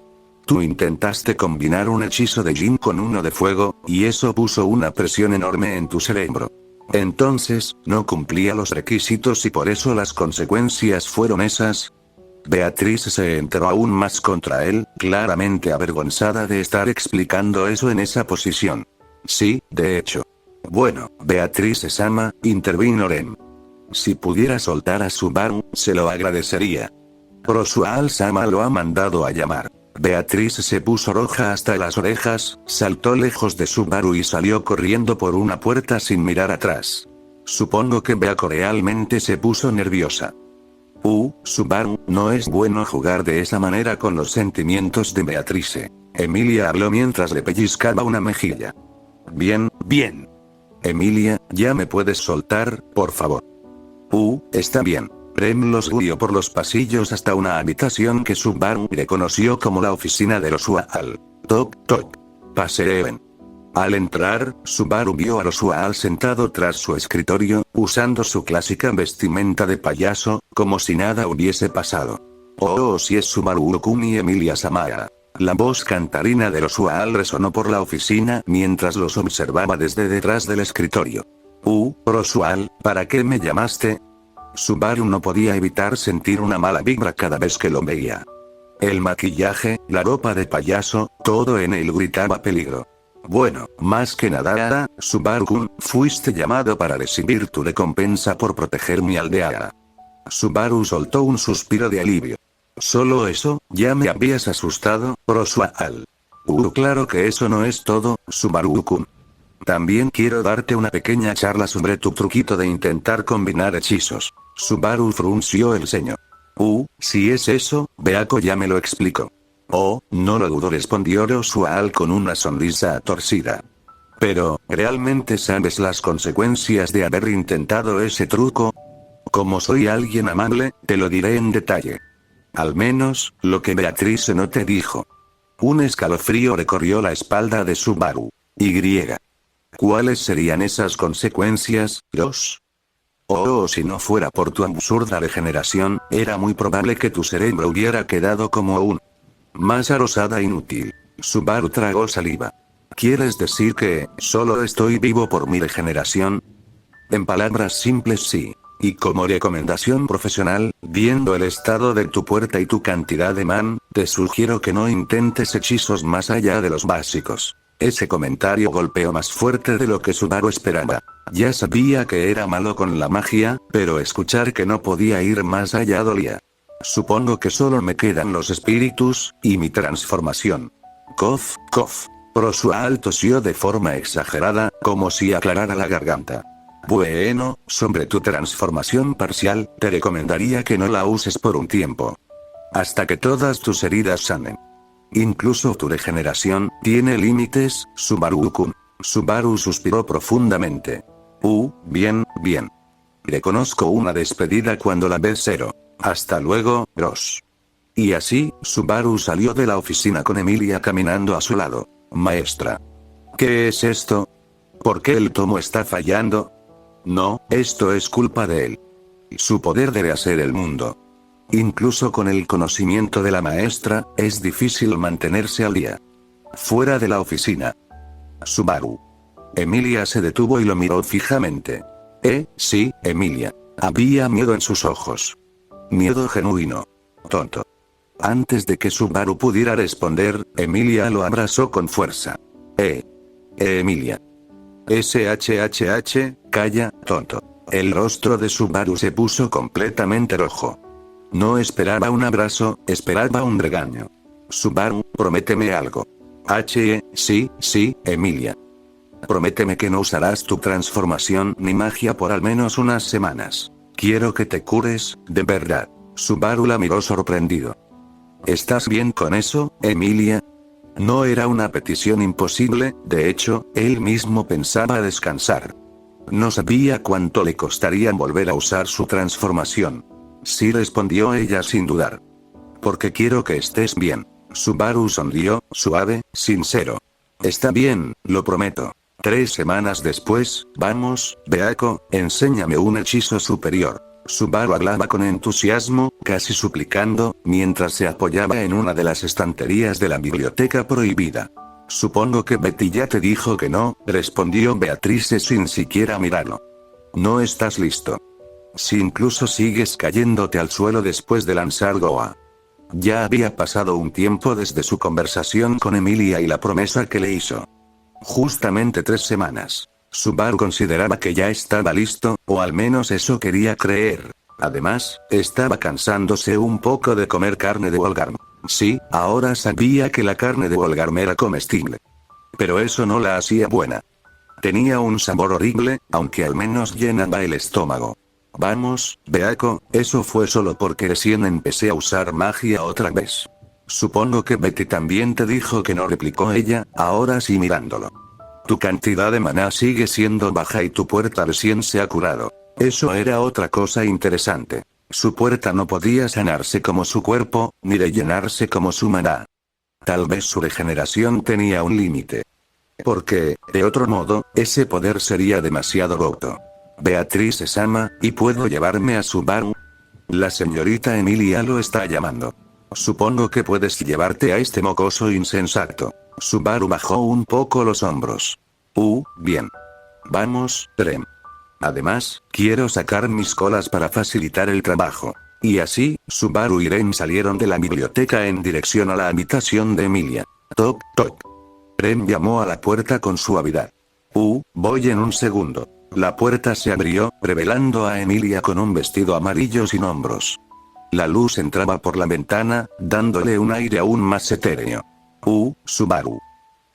Tú intentaste combinar un hechizo de Jin con uno de fuego, y eso puso una presión enorme en tu cerebro. Entonces, no cumplía los requisitos y por eso las consecuencias fueron esas. Beatriz se enteró aún más contra él, claramente avergonzada de estar explicando eso en esa posición. Sí, de hecho. Bueno, Beatriz-sama, intervino Ren. Si pudiera soltar a Subaru, se lo agradecería. Prosual-sama lo ha mandado a llamar. Beatriz se puso roja hasta las orejas, saltó lejos de Subaru y salió corriendo por una puerta sin mirar atrás. Supongo que Beako realmente se puso nerviosa. Subaru, no es bueno jugar de esa manera con los sentimientos de Beatrice. Emilia habló mientras le pellizcaba una mejilla. Bien, bien. Emilia, ya me puedes soltar, por favor. Está bien. Rem los guió por los pasillos hasta una habitación que Subaru reconoció como la oficina de los Uaal. Toc, toc. Paseen. Al entrar, Subaru vio a los Uaal sentado tras su escritorio, usando su clásica vestimenta de payaso, como si nada hubiese pasado. Oh, si es Subaru-kun y Emilia Samara. La voz cantarina de los Uaal resonó por la oficina mientras los observaba desde detrás del escritorio. Prosual, ¿para qué me llamaste? Subaru no podía evitar sentir una mala vibra cada vez que lo veía. El maquillaje, la ropa de payaso, todo en él gritaba peligro. Bueno, más que nada, Subaru-kun, fuiste llamado para recibir tu recompensa por proteger mi aldea. Subaru soltó un suspiro de alivio. ¿Solo eso? ¿Ya me habías asustado, Prosual? Claro que eso no es todo, Subaru-kun. También quiero darte una pequeña charla sobre tu truquito de intentar combinar hechizos. Subaru frunció el ceño. Si es eso, Beako ya me lo explicó. Oh, no lo dudo, respondió Prosual con una sonrisa torcida. Pero, ¿realmente sabes las consecuencias de haber intentado ese truco? Como soy alguien amable, te lo diré en detalle. Al menos, lo que Beatriz no te dijo. Un escalofrío recorrió la espalda de Subaru. ¿Cuáles serían esas consecuencias, Ross? Si no fuera por tu absurda regeneración, era muy probable que tu cerebro hubiera quedado como un masa rosada inútil. Subaru tragó saliva. ¿Quieres decir que solo estoy vivo por mi regeneración? En palabras simples, sí. Y como recomendación profesional, viendo el estado de tu puerta y tu cantidad de man, te sugiero que no intentes hechizos más allá de los básicos. Ese comentario golpeó más fuerte de lo que Subaru esperaba. Ya sabía que era malo con la magia, pero escuchar que no podía ir más allá dolía. Supongo que solo me quedan los espíritus, y mi transformación. Cof, cof. Prosual tosió de forma exagerada, como si aclarara la garganta. Bueno, sobre tu transformación parcial, te recomendaría que no la uses por un tiempo. Hasta que todas tus heridas sanen. Incluso tu regeneración tiene límites, Subaru-kun. Subaru suspiró profundamente. Bien, bien. Reconozco una despedida cuando la ves, cero. Hasta luego, Ross. Y así, Subaru salió de la oficina con Emilia caminando a su lado. Maestra. ¿Qué es esto? ¿Por qué el tomo está fallando? No, esto es culpa de él. Su poder de rehacer el mundo. Incluso con el conocimiento de la maestra, es difícil mantenerse al día. Fuera de la oficina. Subaru. Emilia se detuvo y lo miró fijamente. Sí, Emilia. Había miedo en sus ojos. Miedo genuino. Tonto. Antes de que Subaru pudiera responder, Emilia lo abrazó con fuerza. Emilia. Calla, tonto. El rostro de Subaru se puso completamente rojo. No esperaba un abrazo, esperaba un regaño. Subaru, prométeme algo. Sí, Emilia. Prométeme que no usarás tu transformación ni magia por al menos unas semanas. Quiero que te cures, de verdad. Subaru la miró sorprendido. ¿Estás bien con eso, Emilia? No era una petición imposible, de hecho, él mismo pensaba descansar. No sabía cuánto le costaría volver a usar su transformación. Sí, respondió ella sin dudar. Porque quiero que estés bien. Subaru sonrió, suave, sincero. Está bien, lo prometo. 3 semanas después, vamos, Beako, enséñame un hechizo superior. Subaru hablaba con entusiasmo, casi suplicando, mientras se apoyaba en una de las estanterías de la biblioteca prohibida. Supongo que Betty ya te dijo que no, respondió Beatrice sin siquiera mirarlo. No estás listo. Si incluso sigues cayéndote al suelo después de lanzar Goa. Ya había pasado un tiempo desde su conversación con Emilia y la promesa que le hizo. Justamente 3 semanas. Subaru consideraba que ya estaba listo, o al menos eso quería creer. Además, estaba cansándose un poco de comer carne de Wolgarm. Sí, ahora sabía que la carne de Wolgarm era comestible. Pero eso no la hacía buena. Tenía un sabor horrible, aunque al menos llenaba el estómago. Vamos, Beako, eso fue solo porque recién empecé a usar magia otra vez. Supongo que Betty también te dijo que no, replicó ella, ahora sí mirándolo. Tu cantidad de maná sigue siendo baja y tu puerta recién se ha curado. Eso era otra cosa interesante. Su puerta no podía sanarse como su cuerpo, ni rellenarse como su maná. Tal vez su regeneración tenía un límite. Porque, de otro modo, ese poder sería demasiado roto. Beatrice Sama, ¿y puedo llevarme a Subaru? La señorita Emilia lo está llamando. Supongo que puedes llevarte a este mocoso insensato. Subaru bajó un poco los hombros. Bien. Vamos, Rem. Además, quiero sacar mis colas para facilitar el trabajo. Y así, Subaru y Rem salieron de la biblioteca en dirección a la habitación de Emilia. Toc, toc. Rem llamó a la puerta con suavidad. Voy en un segundo. La puerta se abrió, revelando a Emilia con un vestido amarillo sin hombros. La luz entraba por la ventana, dándole un aire aún más etéreo. Subaru.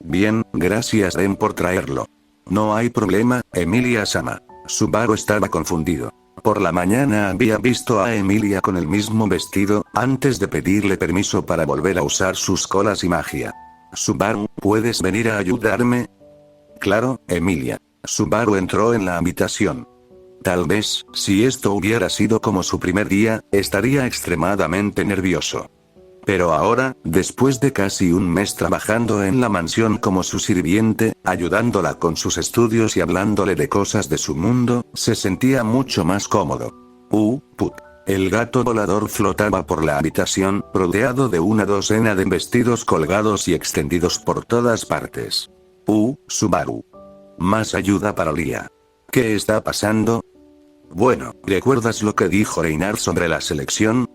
Bien, gracias Rem por traerlo. No hay problema, Emilia-sama. Subaru estaba confundido. Por la mañana había visto a Emilia con el mismo vestido, antes de pedirle permiso para volver a usar sus colas y magia. Subaru, ¿puedes venir a ayudarme? Claro, Emilia. Subaru entró en la habitación. Tal vez, si esto hubiera sido como su primer día, estaría extremadamente nervioso. Pero ahora, después de casi un mes trabajando en la mansión como su sirviente, ayudándola con sus estudios y hablándole de cosas de su mundo, se sentía mucho más cómodo. El gato volador flotaba por la habitación, rodeado de una docena de vestidos colgados y extendidos por todas partes. Subaru. Más ayuda para Lia. ¿Qué está pasando? Bueno, ¿recuerdas lo que dijo Reinar sobre la selección?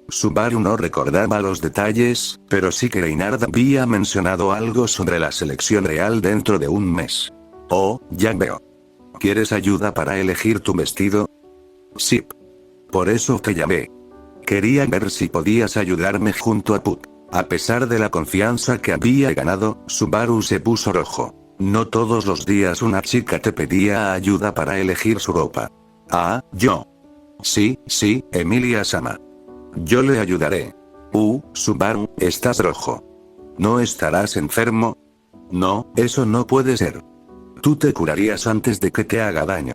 Subaru no recordaba los detalles, pero sí que Reinhard había mencionado algo sobre la selección real dentro de un mes. Oh, ya veo. ¿Quieres ayuda para elegir tu vestido? Sí. Por eso te llamé. Quería ver si podías ayudarme junto a Puck. A pesar de la confianza que había ganado, Subaru se puso rojo. No todos los días una chica te pedía ayuda para elegir su ropa. Yo. Sí, Emilia-sama. Yo le ayudaré. Subaru, estás rojo. ¿No estarás enfermo? No, eso no puede ser. Tú te curarías antes de que te haga daño.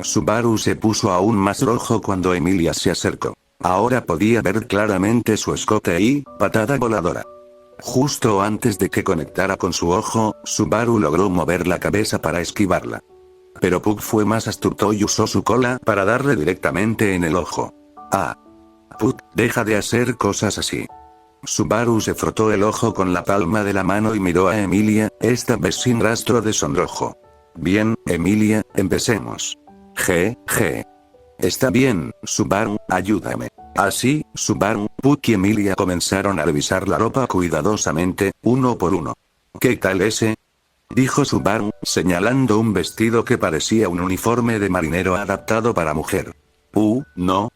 Subaru se puso aún más rojo cuando Emilia se acercó. Ahora podía ver claramente su escote y patada voladora. Justo antes de que conectara con su ojo, Subaru logró mover la cabeza para esquivarla. Pero Puck fue más astuto y usó su cola para darle directamente en el ojo. Puck, deja de hacer cosas así. Subaru se frotó el ojo con la palma de la mano y miró a Emilia, esta vez sin rastro de sonrojo. Bien, Emilia, empecemos. Está bien, Subaru, ayúdame. Así, Subaru, Puck y Emilia comenzaron a revisar la ropa cuidadosamente, uno por uno. ¿Qué tal ese? Dijo Subaru, señalando un vestido que parecía un uniforme de marinero adaptado para mujer.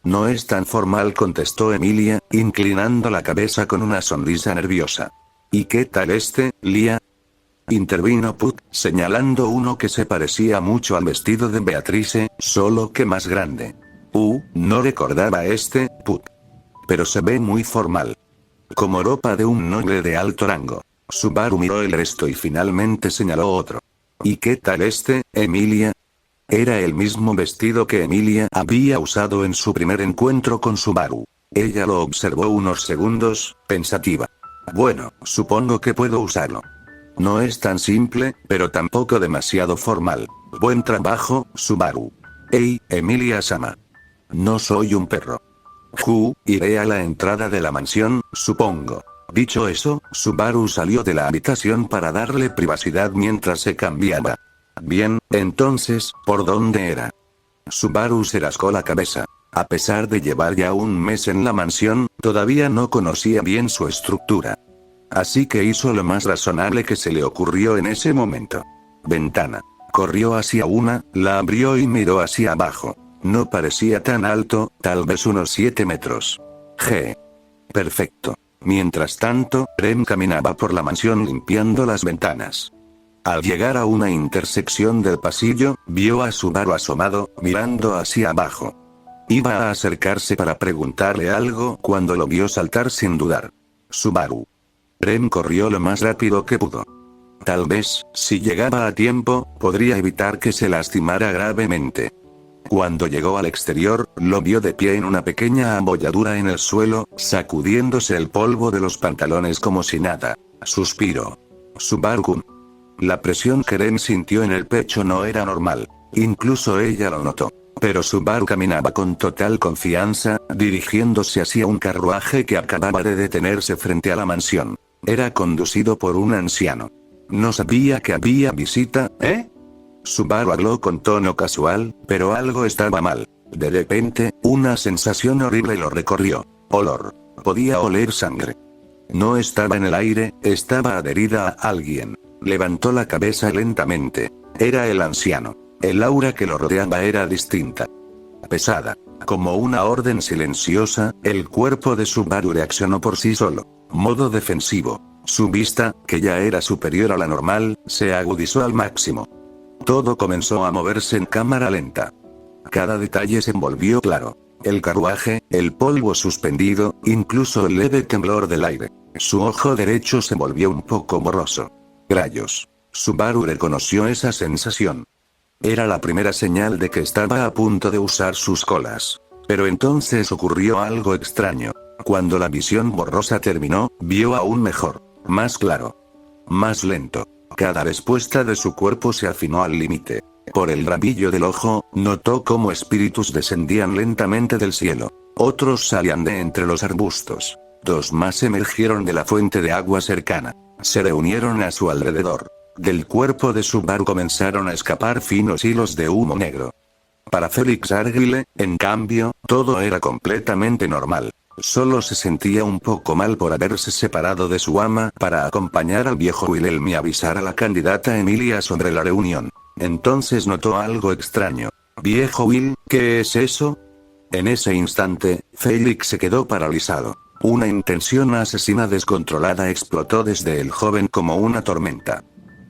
No es tan formal, contestó Emilia, inclinando la cabeza con una sonrisa nerviosa. ¿Y qué tal este, Lia? Intervino Puck, señalando uno que se parecía mucho al vestido de Beatrice, solo que más grande. No recordaba este, Puck. Pero se ve muy formal. Como ropa de un noble de alto rango. Subaru miró el resto y finalmente señaló otro. ¿Y qué tal este, Emilia? Era el mismo vestido que Emilia había usado en su primer encuentro con Subaru. Ella lo observó unos segundos, pensativa. Bueno, supongo que puedo usarlo. No es tan simple, pero tampoco demasiado formal. Buen trabajo, Subaru. Hey, Emilia-sama. No soy un perro. Iré a la entrada de la mansión, supongo. Dicho eso, Subaru salió de la habitación para darle privacidad mientras se cambiaba. Bien, entonces, ¿por dónde era? Subaru se rascó la cabeza. A pesar de llevar ya un mes en la mansión, todavía no conocía bien su estructura. Así que hizo lo más razonable que se le ocurrió en ese momento. Ventana. Corrió hacia una, la abrió y miró hacia abajo. No parecía tan alto, tal vez unos 7 metros. Perfecto. Mientras tanto, Rem caminaba por la mansión limpiando las ventanas. Al llegar a una intersección del pasillo, vio a Subaru asomado, mirando hacia abajo. Iba a acercarse para preguntarle algo cuando lo vio saltar sin dudar. Subaru. Rem corrió lo más rápido que pudo. Tal vez, si llegaba a tiempo, podría evitar que se lastimara gravemente. Cuando llegó al exterior, lo vio de pie en una pequeña abolladura en el suelo, sacudiéndose el polvo de los pantalones como si nada. Suspiró. Subaru-kun. La presión que Rem sintió en el pecho no era normal. Incluso ella lo notó. Pero Subaru caminaba con total confianza, dirigiéndose hacia un carruaje que acababa de detenerse frente a la mansión. Era conducido por un anciano. No sabía que había visita, ¿eh? Subaru habló con tono casual, pero algo estaba mal. De repente, una sensación horrible lo recorrió. Olor. Podía oler sangre. No estaba en el aire, estaba adherida a alguien. Levantó la cabeza lentamente. Era el anciano. El aura que lo rodeaba era distinta. Pesada. Como una orden silenciosa, el cuerpo de Subaru reaccionó por sí solo. Modo defensivo. Su vista, que ya era superior a la normal, se agudizó al máximo. Todo comenzó a moverse en cámara lenta. Cada detalle se envolvió claro. El carruaje, el polvo suspendido, incluso el leve temblor del aire. Su ojo derecho se volvió un poco borroso. Rayos. Subaru reconoció esa sensación. Era la primera señal de que estaba a punto de usar sus colas. Pero entonces ocurrió algo extraño. Cuando la visión borrosa terminó, vio aún mejor. Más claro. Más lento. Cada respuesta de su cuerpo se afinó al límite. Por el rabillo del ojo, notó cómo espíritus descendían lentamente del cielo. Otros salían de entre los arbustos. 2 más emergieron de la fuente de agua cercana. Se reunieron a su alrededor. Del cuerpo de Subaru comenzaron a escapar finos hilos de humo negro. Para Félix Arguile, en cambio, todo era completamente normal. Solo se sentía un poco mal por haberse separado de su ama para acompañar al viejo Wilhelm y avisar a la candidata Emilia sobre la reunión. Entonces notó algo extraño. «Viejo Will, ¿qué es eso?» En ese instante, Félix se quedó paralizado. Una intención asesina descontrolada explotó desde el joven como una tormenta.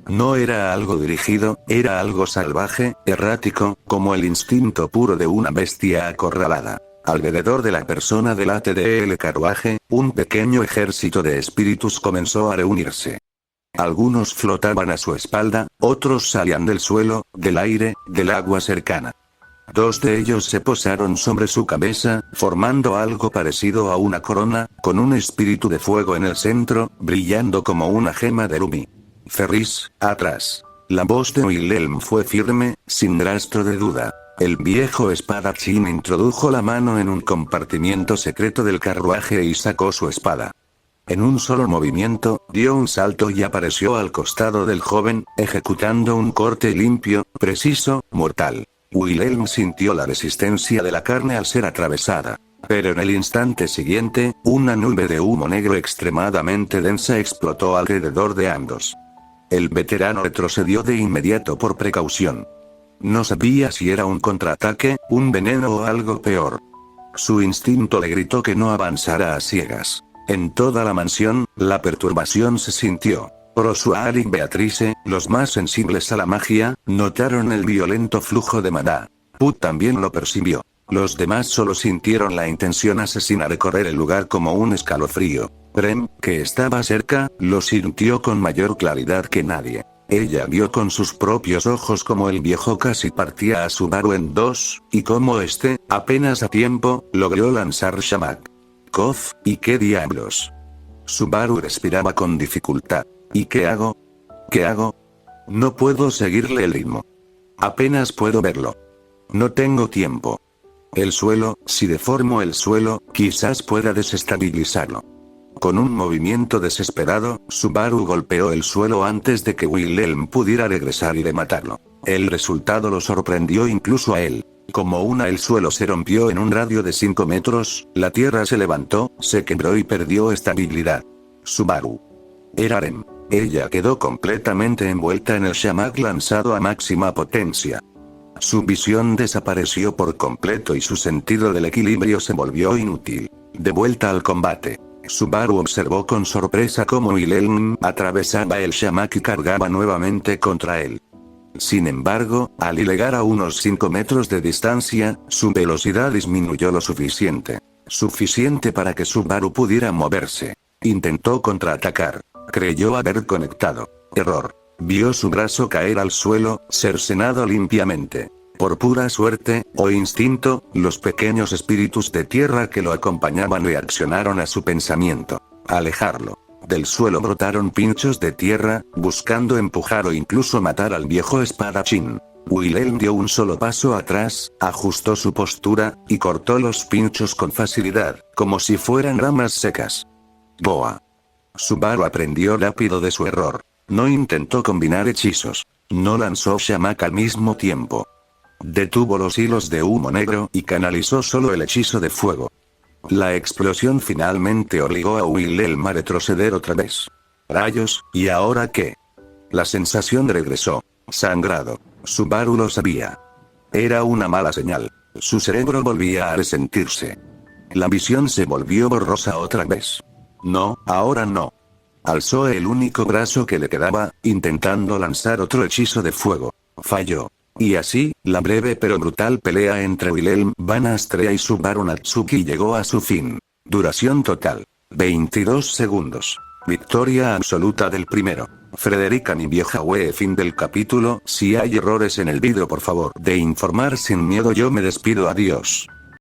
No era algo dirigido, era algo salvaje, errático, como el instinto puro de una bestia acorralada. Alrededor de la persona del ATDL carruaje, un pequeño ejército de espíritus comenzó a reunirse. Algunos flotaban a su espalda, otros salían del suelo, del aire, del agua cercana. 2 de ellos se posaron sobre su cabeza, formando algo parecido a una corona, con un espíritu de fuego en el centro, brillando como una gema de rubí. Ferris, atrás. La voz de Wilhelm fue firme, sin rastro de duda. El viejo espadachín introdujo la mano en un compartimiento secreto del carruaje y sacó su espada. En un solo movimiento, dio un salto y apareció al costado del joven, ejecutando un corte limpio, preciso, mortal. Wilhelm sintió la resistencia de la carne al ser atravesada. Pero en el instante siguiente, una nube de humo negro extremadamente densa explotó alrededor de ambos. El veterano retrocedió de inmediato por precaución. No sabía si era un contraataque, un veneno o algo peor. Su instinto le gritó que no avanzara a ciegas. En toda la mansión, la perturbación se sintió. Rosuar y Beatrice, los más sensibles a la magia, notaron el violento flujo de maná. Put también lo percibió. Los demás solo sintieron la intención asesina recorrer el lugar como un escalofrío. Rem, que estaba cerca, lo sintió con mayor claridad que nadie. Ella vio con sus propios ojos como el viejo casi partía a Subaru en dos, y como este, apenas a tiempo, logró lanzar Shamak. Kof, ¿y qué diablos? Subaru respiraba con dificultad. ¿Y qué hago? ¿Qué hago? No puedo seguirle el ritmo. Apenas puedo verlo. No tengo tiempo. El suelo, si deformo el suelo, quizás pueda desestabilizarlo. Con un movimiento desesperado, Subaru golpeó el suelo antes de que Wilhelm pudiera regresar y rematarlo. El resultado lo sorprendió incluso a él. Como el suelo se rompió en un radio de 5 metros, la tierra se levantó, se quebró y perdió estabilidad. Subaru. Era Rem. Ella quedó completamente envuelta en el Shamak lanzado a máxima potencia. Su visión desapareció por completo y su sentido del equilibrio se volvió inútil. De vuelta al combate. Subaru observó con sorpresa cómo Wilhelm atravesaba el Shamak y cargaba nuevamente contra él. Sin embargo, al llegar a unos 5 metros de distancia, su velocidad disminuyó lo suficiente. Suficiente para que Subaru pudiera moverse. Intentó contraatacar. Creyó haber conectado. Error. Vio su brazo caer al suelo, cercenado limpiamente. Por pura suerte, o instinto, los pequeños espíritus de tierra que lo acompañaban reaccionaron a su pensamiento. Alejarlo. Del suelo brotaron pinchos de tierra, buscando empujar o incluso matar al viejo espadachín. Wilhelm dio un solo paso atrás, ajustó su postura, y cortó los pinchos con facilidad, como si fueran ramas secas. Boa. Subaru aprendió rápido de su error. No intentó combinar hechizos. No lanzó Shamak al mismo tiempo. Detuvo los hilos de humo negro y canalizó solo el hechizo de fuego. La explosión finalmente obligó a Wilhelm a retroceder otra vez. Rayos, ¿y ahora qué? La sensación regresó. Sangrado. Subaru lo sabía. Era una mala señal. Su cerebro volvía a resentirse. La visión se volvió borrosa otra vez. No, ahora no. Alzó el único brazo que le quedaba, intentando lanzar otro hechizo de fuego. Falló. Y así, la breve pero brutal pelea entre Wilhelm Van Astrea y Subaru Natsuki llegó a su fin. Duración total. 22 segundos. Victoria absoluta del primero. Frederica mi vieja wea. Fin del capítulo. Si hay errores en el vídeo por favor de informar sin miedo yo me despido. Adiós.